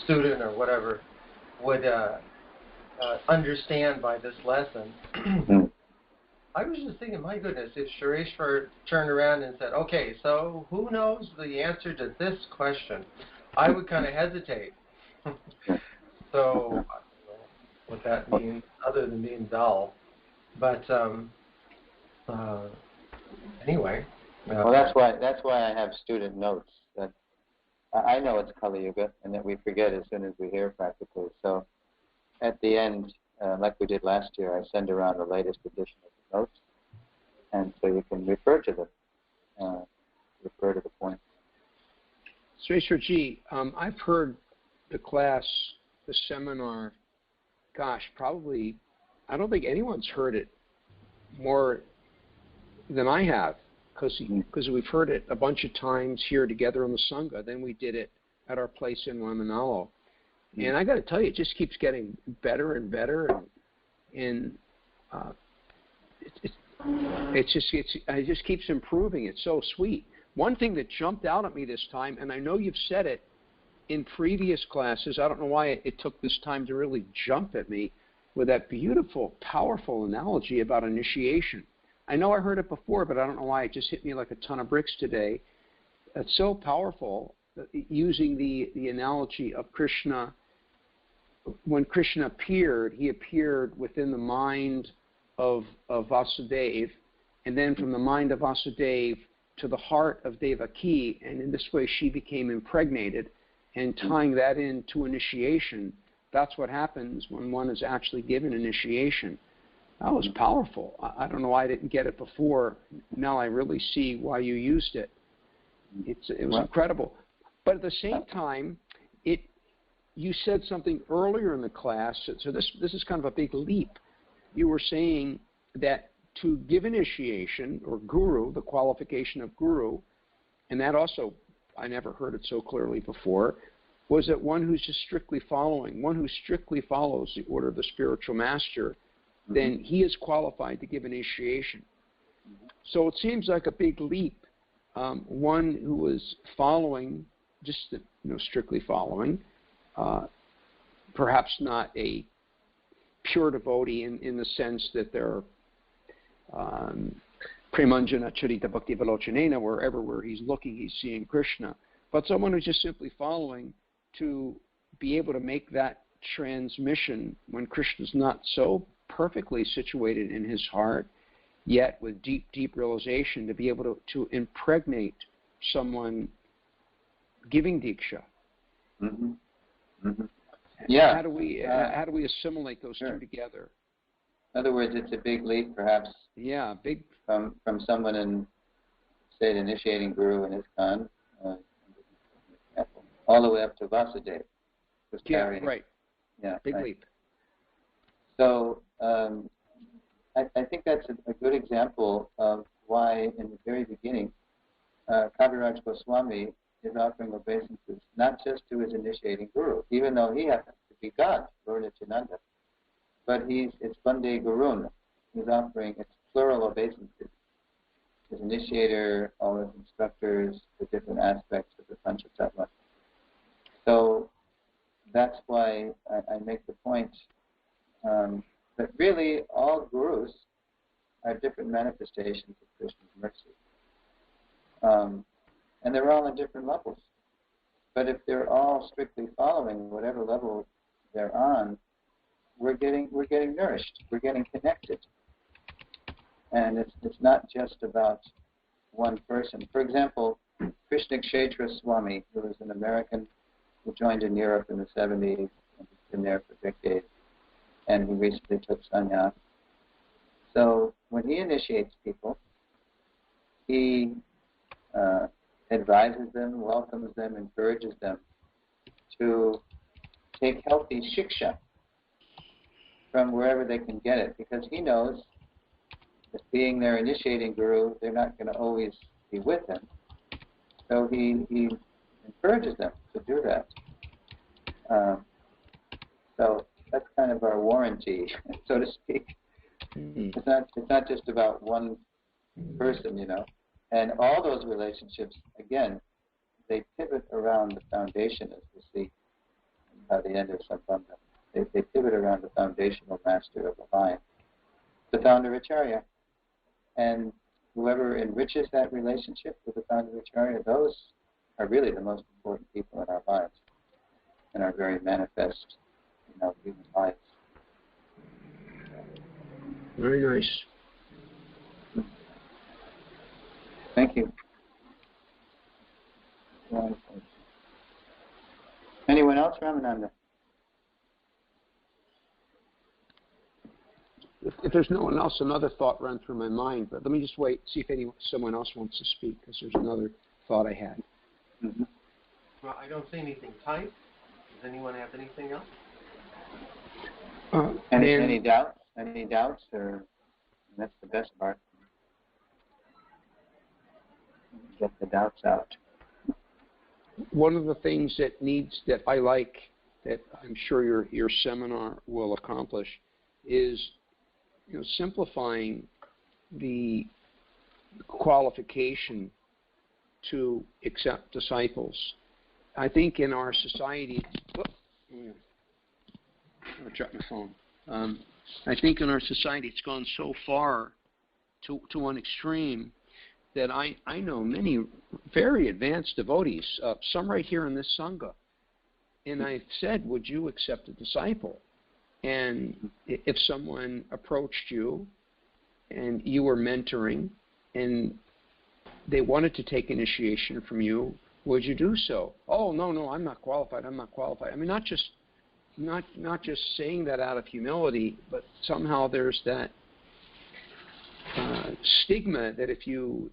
student or whatever would understand by this lesson, I was just thinking, my goodness, if Shareshwar turned around and said, okay, so who knows the answer to this question, I would kind of hesitate. So, I don't know what that means, other than being dull. But anyway. Well, that's why I have student notes. That I know it's Kali Yuga, and that we forget as soon as we hear practically. So, at the end, like we did last year, I send around the latest edition of the notes, and so you can refer to them, refer to the point. Sreshwarji, I've heard the class, the seminar, gosh, probably, I don't think anyone's heard it more than I have, because we've heard it a bunch of times here together on the Sangha. Then we did it at our place in Ramanalo. And I got to tell you, it just keeps getting better and better, and it just keeps improving. It's so sweet. One thing that jumped out at me this time, and I know you've said it in previous classes, I don't know why it took this time to really jump at me, with that beautiful, powerful analogy about initiation. I know I heard it before, but I don't know why it just hit me like a ton of bricks today. It's so powerful, using the analogy of Krishna. When Krishna appeared, he appeared within the mind of Vasudeva, and then from the mind of Vasudeva to the heart of Devaki, and in this way she became impregnated, and tying that into initiation. That's what happens when one is actually given initiation. That was powerful. I don't know why I didn't get it before. Now I really see why you used it. It was incredible. But at the same time, you said something earlier in the class, so this is kind of a big leap. You were saying that to give initiation, or guru, the qualification of guru, and that also, I never heard it so clearly before, was that one who's just strictly following, one who strictly follows the order of the spiritual master, then he is qualified to give initiation. So it seems like a big leap. One who was following, just strictly following, perhaps not a pure devotee in the sense that they're Premanjana Charita Bhakti Velochanena, where he's looking, he's seeing Krishna. But someone who's just simply following, to be able to make that transmission when Krishna's not so perfectly situated in his heart, yet with deep, deep realization, to be able to impregnate someone giving Diksha. Mm-hmm. Mm-hmm. Yeah. How do we assimilate those two together? In other words, it's a big leap, perhaps. Yeah, big. From someone in, say, an initiating guru in ISKCON, all the way up to Vasudeva. Yeah, right. Yeah, big right. leap. So I think that's a good example of why, in the very beginning, Kaviraj Goswami is offering obeisances not just to his initiating guru, even though he happens to be God, Lord Nityananda, but it's Vande Gurun. He's offering, it's plural obeisances. His initiator, all his instructors, the different aspects of the Panchatattva. So that's why I make the point that really all gurus are different manifestations of Krishna's mercy. And they're all on different levels. But if they're all strictly following whatever level they're on, we're getting nourished, we're getting connected. And it's not just about one person. For example, Krishna Kshetra Swami, who was an American who joined in Europe in the 70s and has been there for decades, and he recently took sannyas. So when he initiates people, he advises them, welcomes them, encourages them to take healthy shiksha from wherever they can get it, because he knows that being their initiating guru, they're not going to always be with him. So he encourages them to do that. So that's kind of our warranty, so to speak. Mm-hmm. It's not just about one person, And all those relationships, again, they pivot around the foundation, as we see by the end of Sambandha. They pivot around the foundational master of the line, the founder Acharya. And whoever enriches that relationship with the founder Acharya, those are really the most important people in our lives and are very manifest in our human lives. Very nice. Thank you. Anyone else, Ramananda? If there's no one else, another thought ran through my mind, but let me just wait, see if someone else wants to speak, because there's another thought I had. Mm-hmm. Well, I don't see anything typed. Does anyone have anything else? Any doubts? Any doubts? Or that's the best part. Get the doubts out. One of the things that I like, that I'm sure your seminar will accomplish, is simplifying the qualification to accept disciples. I think in our society, I dropped my phone. I think in our society it's gone so far to one extreme that I know many very advanced devotees, some right here in this Sangha, and I've said, would you accept a disciple? And if someone approached you and you were mentoring and they wanted to take initiation from you, would you do so? Oh, no, I'm not qualified. I mean, not just saying that out of humility, but somehow there's that stigma that if you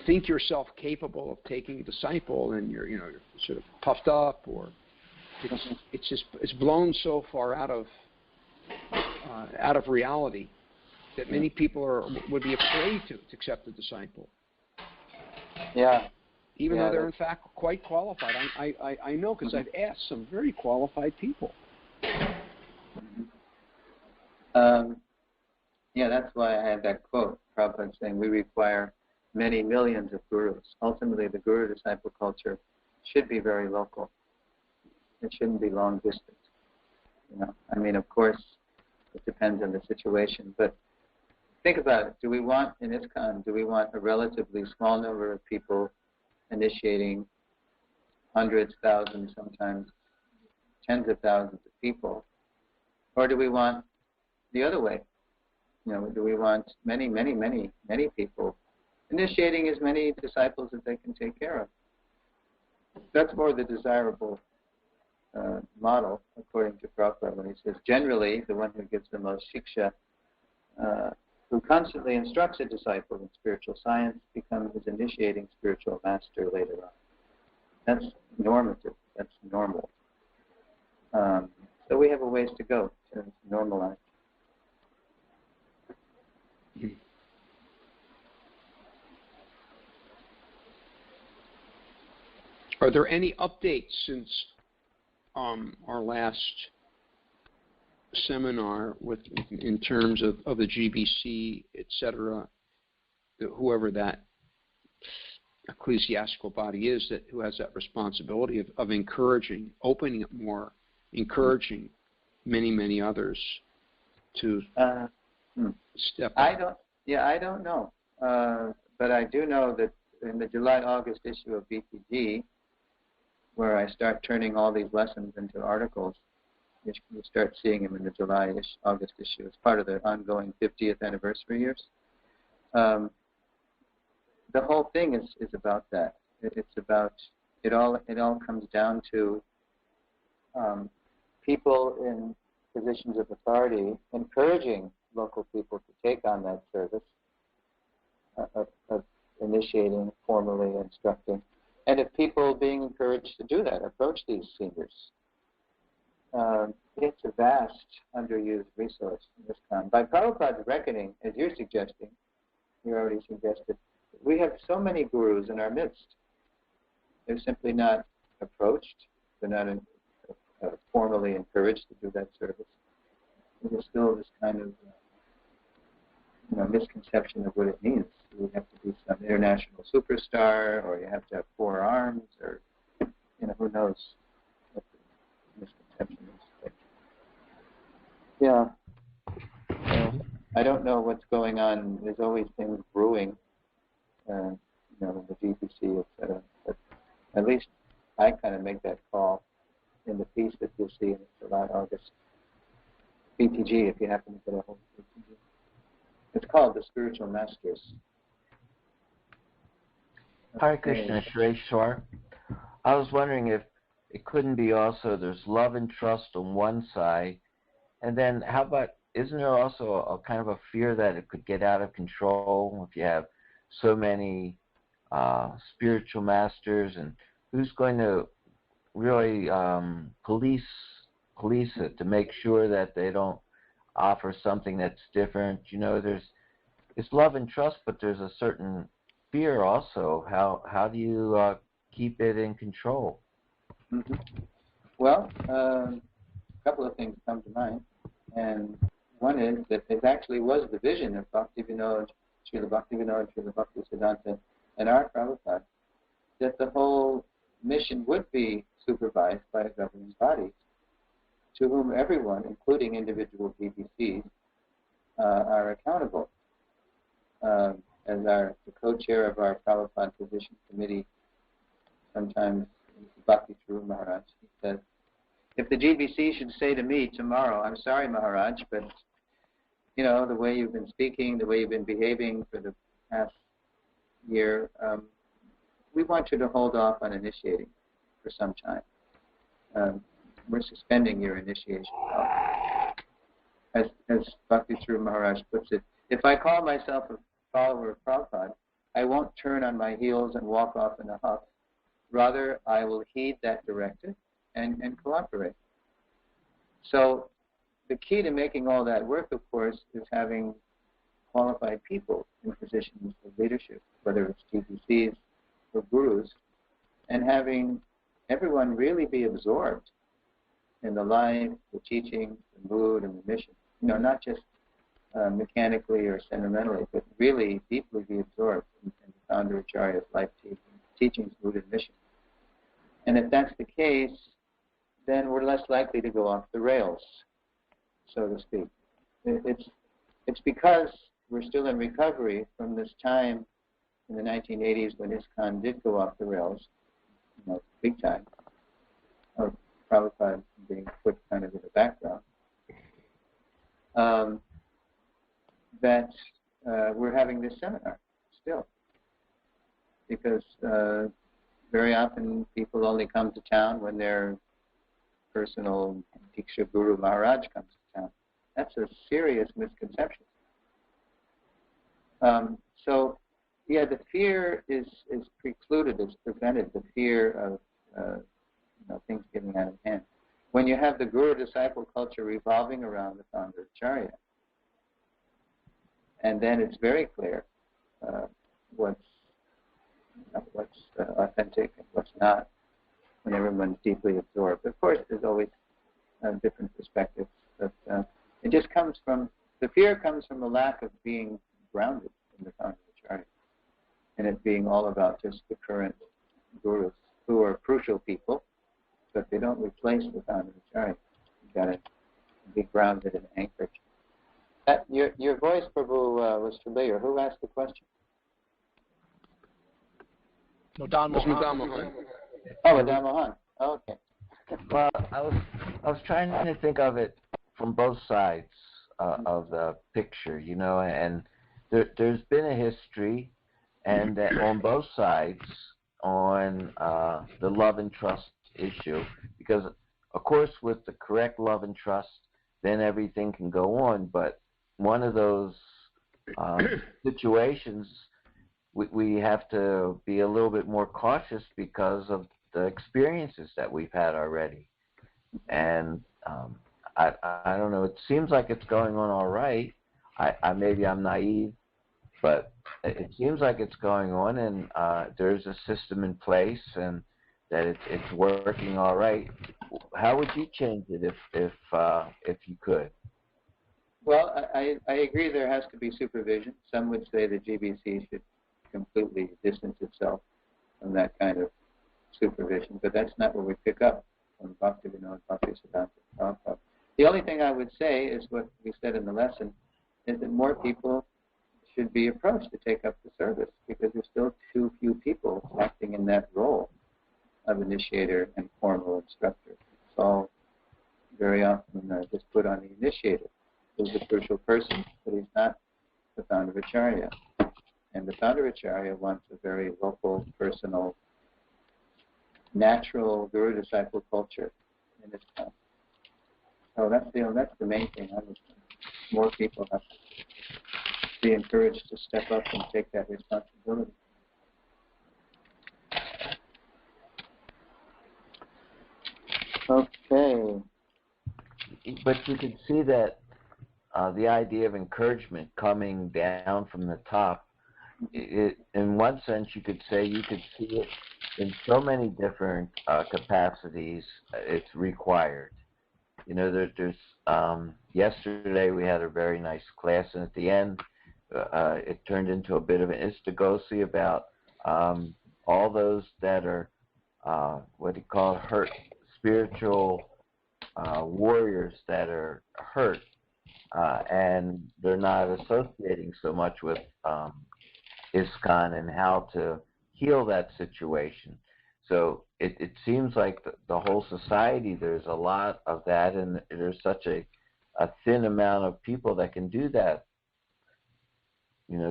think yourself capable of taking a disciple, and you're sort of puffed up, or it's blown so far out of reality that many people would be afraid to accept a disciple. Yeah. Even though they're in fact quite qualified. I know, because I've asked some very qualified people. Yeah, that's why I had that quote, Prabhupada saying, we require many millions of gurus. Ultimately, the guru-disciple culture should be very local. It shouldn't be long distance. I mean, of course, it depends on the situation, but think about it. Do we want, in ISKCON, a relatively small number of people initiating hundreds, thousands, sometimes tens of thousands of people? Or do we want the other way? Do we want many, many, many, many people initiating as many disciples as they can take care of? That's more the desirable model, according to Prabhupada, when he says, generally, the one who gives the most shiksha, who constantly instructs a disciple in spiritual science, becomes his initiating spiritual master later on. That's normative. That's normal. So we have a ways to go to normalize. Are there any updates since our last seminar in terms of the GBC, etc., whoever that ecclesiastical body is who has that responsibility of encouraging, opening it more, encouraging many, many others to step up? I don't know. But I do know that in the July-August issue of BTG, where I start turning all these lessons into articles, you start seeing them in the July-August issue as part of the ongoing 50th anniversary years. The whole thing is about that. It's about it all comes down to people in positions of authority encouraging local people to take on that service of initiating, formally instructing, and if people being encouraged to do that, approach these seniors. It's a vast, underused resource in this time. By Prabhupada's reckoning, as you're suggesting, you already suggested, we have so many gurus in our midst. They're simply not approached. They're not formally encouraged to do that service. There's still this kind of misconception of what it means. You have to be some international superstar, or you have to have 4 arms, or who knows what the misconception is. Yeah. I don't know what's going on. There's always things brewing, in the GPC, etc. But at least I kind of make that call in the piece that you'll see in July-August BTG, if you happen to get a hold of BTG. It's called The Spiritual Masters. Hare Krishna, Shreshwar. I was wondering if it couldn't be also there's love and trust on one side, and then how about, isn't there also a kind of a fear that it could get out of control if you have so many spiritual masters, and who's going to really police it to make sure that they don't offer something that's different? It's love and trust, but there's a certain fear also. How do you keep it in control? Mm-hmm. Well, a couple of things come to mind, and one is that it actually was the vision of Bhaktivinoda, Srila Bhaktivinoda, Srila Bhaktisiddhanta, and our Prabhupada, that the whole mission would be supervised by a governing body to whom everyone, including individual BBCs, are accountable. As the co-chair of our Prabhupada Position Committee, sometimes Bhakti Thuru Maharaj, he says, if the GBC should say to me tomorrow, I'm sorry, Maharaj, but the way you've been speaking, the way you've been behaving for the past year, we want you to hold off on initiating for some time. We're suspending your initiation. As Bhakti Thuru Maharaj puts it, if I call myself a follower of Prabhupada, I won't turn on my heels and walk off in a huff. Rather, I will heed that directive and cooperate. So the key to making all that work, of course, is having qualified people in positions of leadership, whether it's GPCs or gurus, and having everyone really be absorbed in the life, the teaching, the mood, and the mission. Not just mechanically or sentimentally, but really deeply be absorbed in the founder Acharya's life teachings, mood, and mission. And if that's the case, then we're less likely to go off the rails, so to speak. It's because we're still in recovery from this time in the 1980s when ISKCON did go off the rails, big time, or Prabhupada being put kind of in the background, that we're having this seminar still. Because very often people only come to town when their personal Diksha Guru Maharaj comes to town. That's a serious misconception. So, the fear is precluded, is prevented, the fear of things getting out of hand. When you have the guru-disciple culture revolving around the founder Acharya, and then it's very clear what's authentic and what's not, when everyone's deeply absorbed. Of course, there's always different perspectives, but it just comes from, the fear comes from the lack of being grounded in the founder Acharya, and it being all about just the current gurus, who are crucial people, but they don't replace the founder Acharya. You've got to be grounded and anchored. Your voice, Prabhu, was familiar. Who asked the question? Madan Mohan. Oh, Madan Mohan. Oh, okay. Well, I was trying to think of it from both sides of the picture, and there's been a history, and that on both sides on the love and trust issue, because of course with the correct love and trust, then everything can go on. But one of those situations, we have to be a little bit more cautious because of the experiences that we've had already. And I don't know, it seems like it's going on all right. Maybe I'm naive, but it seems like it's going on, and there's a system in place, and that it's working all right. How would you change it if you could? Well, I agree there has to be supervision. Some would say the GBC should completely distance itself from that kind of supervision, but that's not what we pick up from Bhaktivinoda Bhaktisiddhanta Prabhupada. The only thing I would say is what we said in the lesson, is that more people should be approached to take up the service, because there's still too few people acting in that role of initiator and formal instructor. It's all very often just put on the initiator, who's a crucial person, but he's not the founder Acharya. And the founder Acharya wants a very local, personal, natural guru-disciple culture in its time. So that's the main thing. I would think more people have to be encouraged to step up and take that responsibility. Okay. But you can see that the idea of encouragement coming down from the top, in one sense you could say you could see it in so many different capacities. It's required. There's yesterday we had a very nice class, and at the end it turned into a bit of an istagosi about all those that are what do you call it, hurt, spiritual warriors that are hurt, and they're not associating so much with ISKCON and how to heal that situation. So it seems like the whole society, there's a lot of that, and there's such a thin amount of people that can do that.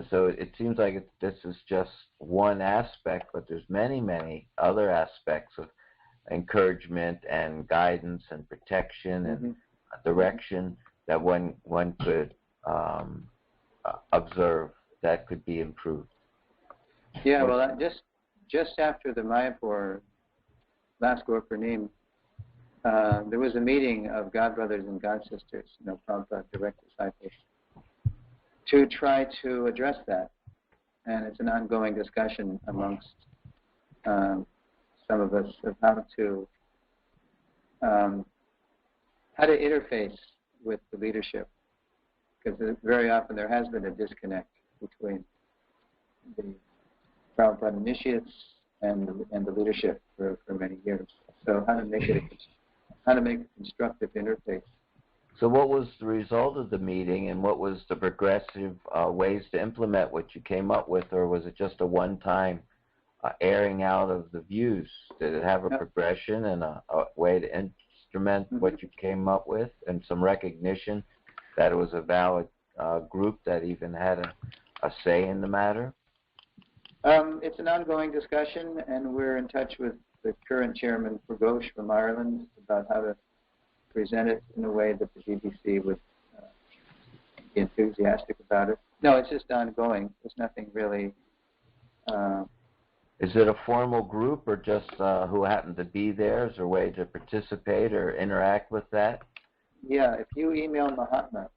So it seems like this is just one aspect, but there's many, many other aspects of encouragement and guidance and protection and direction that one could observe that could be improved. Yeah, well, just after the Mayapur last Gaur Purnim, there was a meeting of godbrothers and godsisters, Prabhupada direct disciples, to try to address that. And it's an ongoing discussion amongst some of us of how to interface with the leadership, because very often there has been a disconnect between the Prabhupada initiates and the leadership for many years. So how to make a constructive interface. So what was the result of the meeting, and what was the progressive ways to implement what you came up with, or was it just a one-time airing out of the views? Did it have a progression and a way to instrument what you came up with, and some recognition that it was a valid group that even had a say in the matter? It's an ongoing discussion, and we're in touch with the current chairman, Pragosh, from Ireland, about how to present it in a way that the GBC would be enthusiastic about it. No, it's just ongoing. There's nothing really... Is it a formal group, or just who happened to be there? Is there a way to participate or interact with that? Yeah, if you email Mahatma,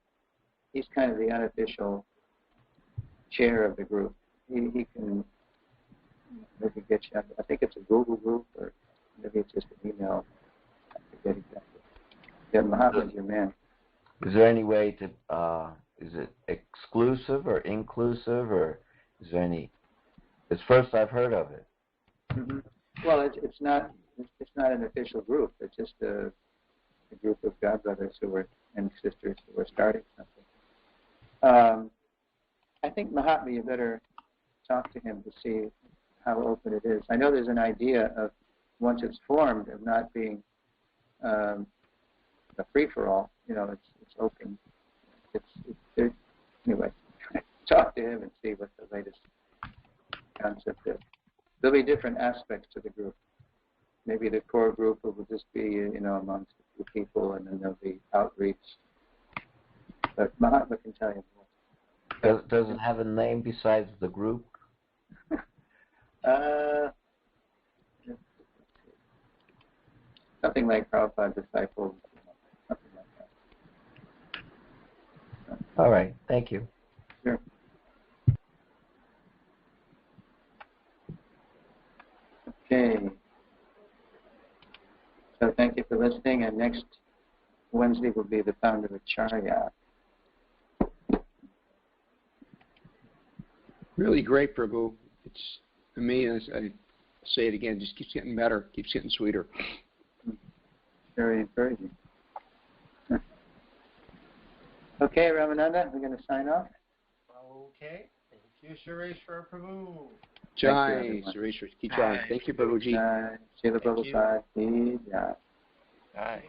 he's kind of the unofficial chair of the group. He can maybe get you, I think it's a Google group, or maybe it's just an email. I forget exactly. Yeah, Mahatma's your man. Is there any way to, is it exclusive or inclusive, or is there any, it's first I've heard of it. Mm-hmm. Well, it's not an official group. It's just a group of godbrothers and sisters who are starting something. I think Mahatma, you better talk to him to see how open it is. I know there's an idea of, once it's formed, of not being a free-for-all. It's open. Anyway, talk to him and see what the latest concept is. There'll be different aspects to the group. Maybe the core group will just be, amongst a few people, and then there'll be outreach. But Mahatma can tell you more. Does it have a name besides the group? Something like Prabhupada Disciples, something like that. All right, thank you. Sure. Okay. So thank you for listening, and next Wednesday will be the founder of Acarya. Really great, Prabhu. It's, to me, as I say it again, just keeps getting better, keeps getting sweeter. Very encouraging. Okay, Ramananda, we're going to sign off. Okay. Thank you, Sureshwar Prabhu. Jai, Sureshwar. Keep trying. Thank you, Prabhuji. Srila Prabhupada. Jai. Jai.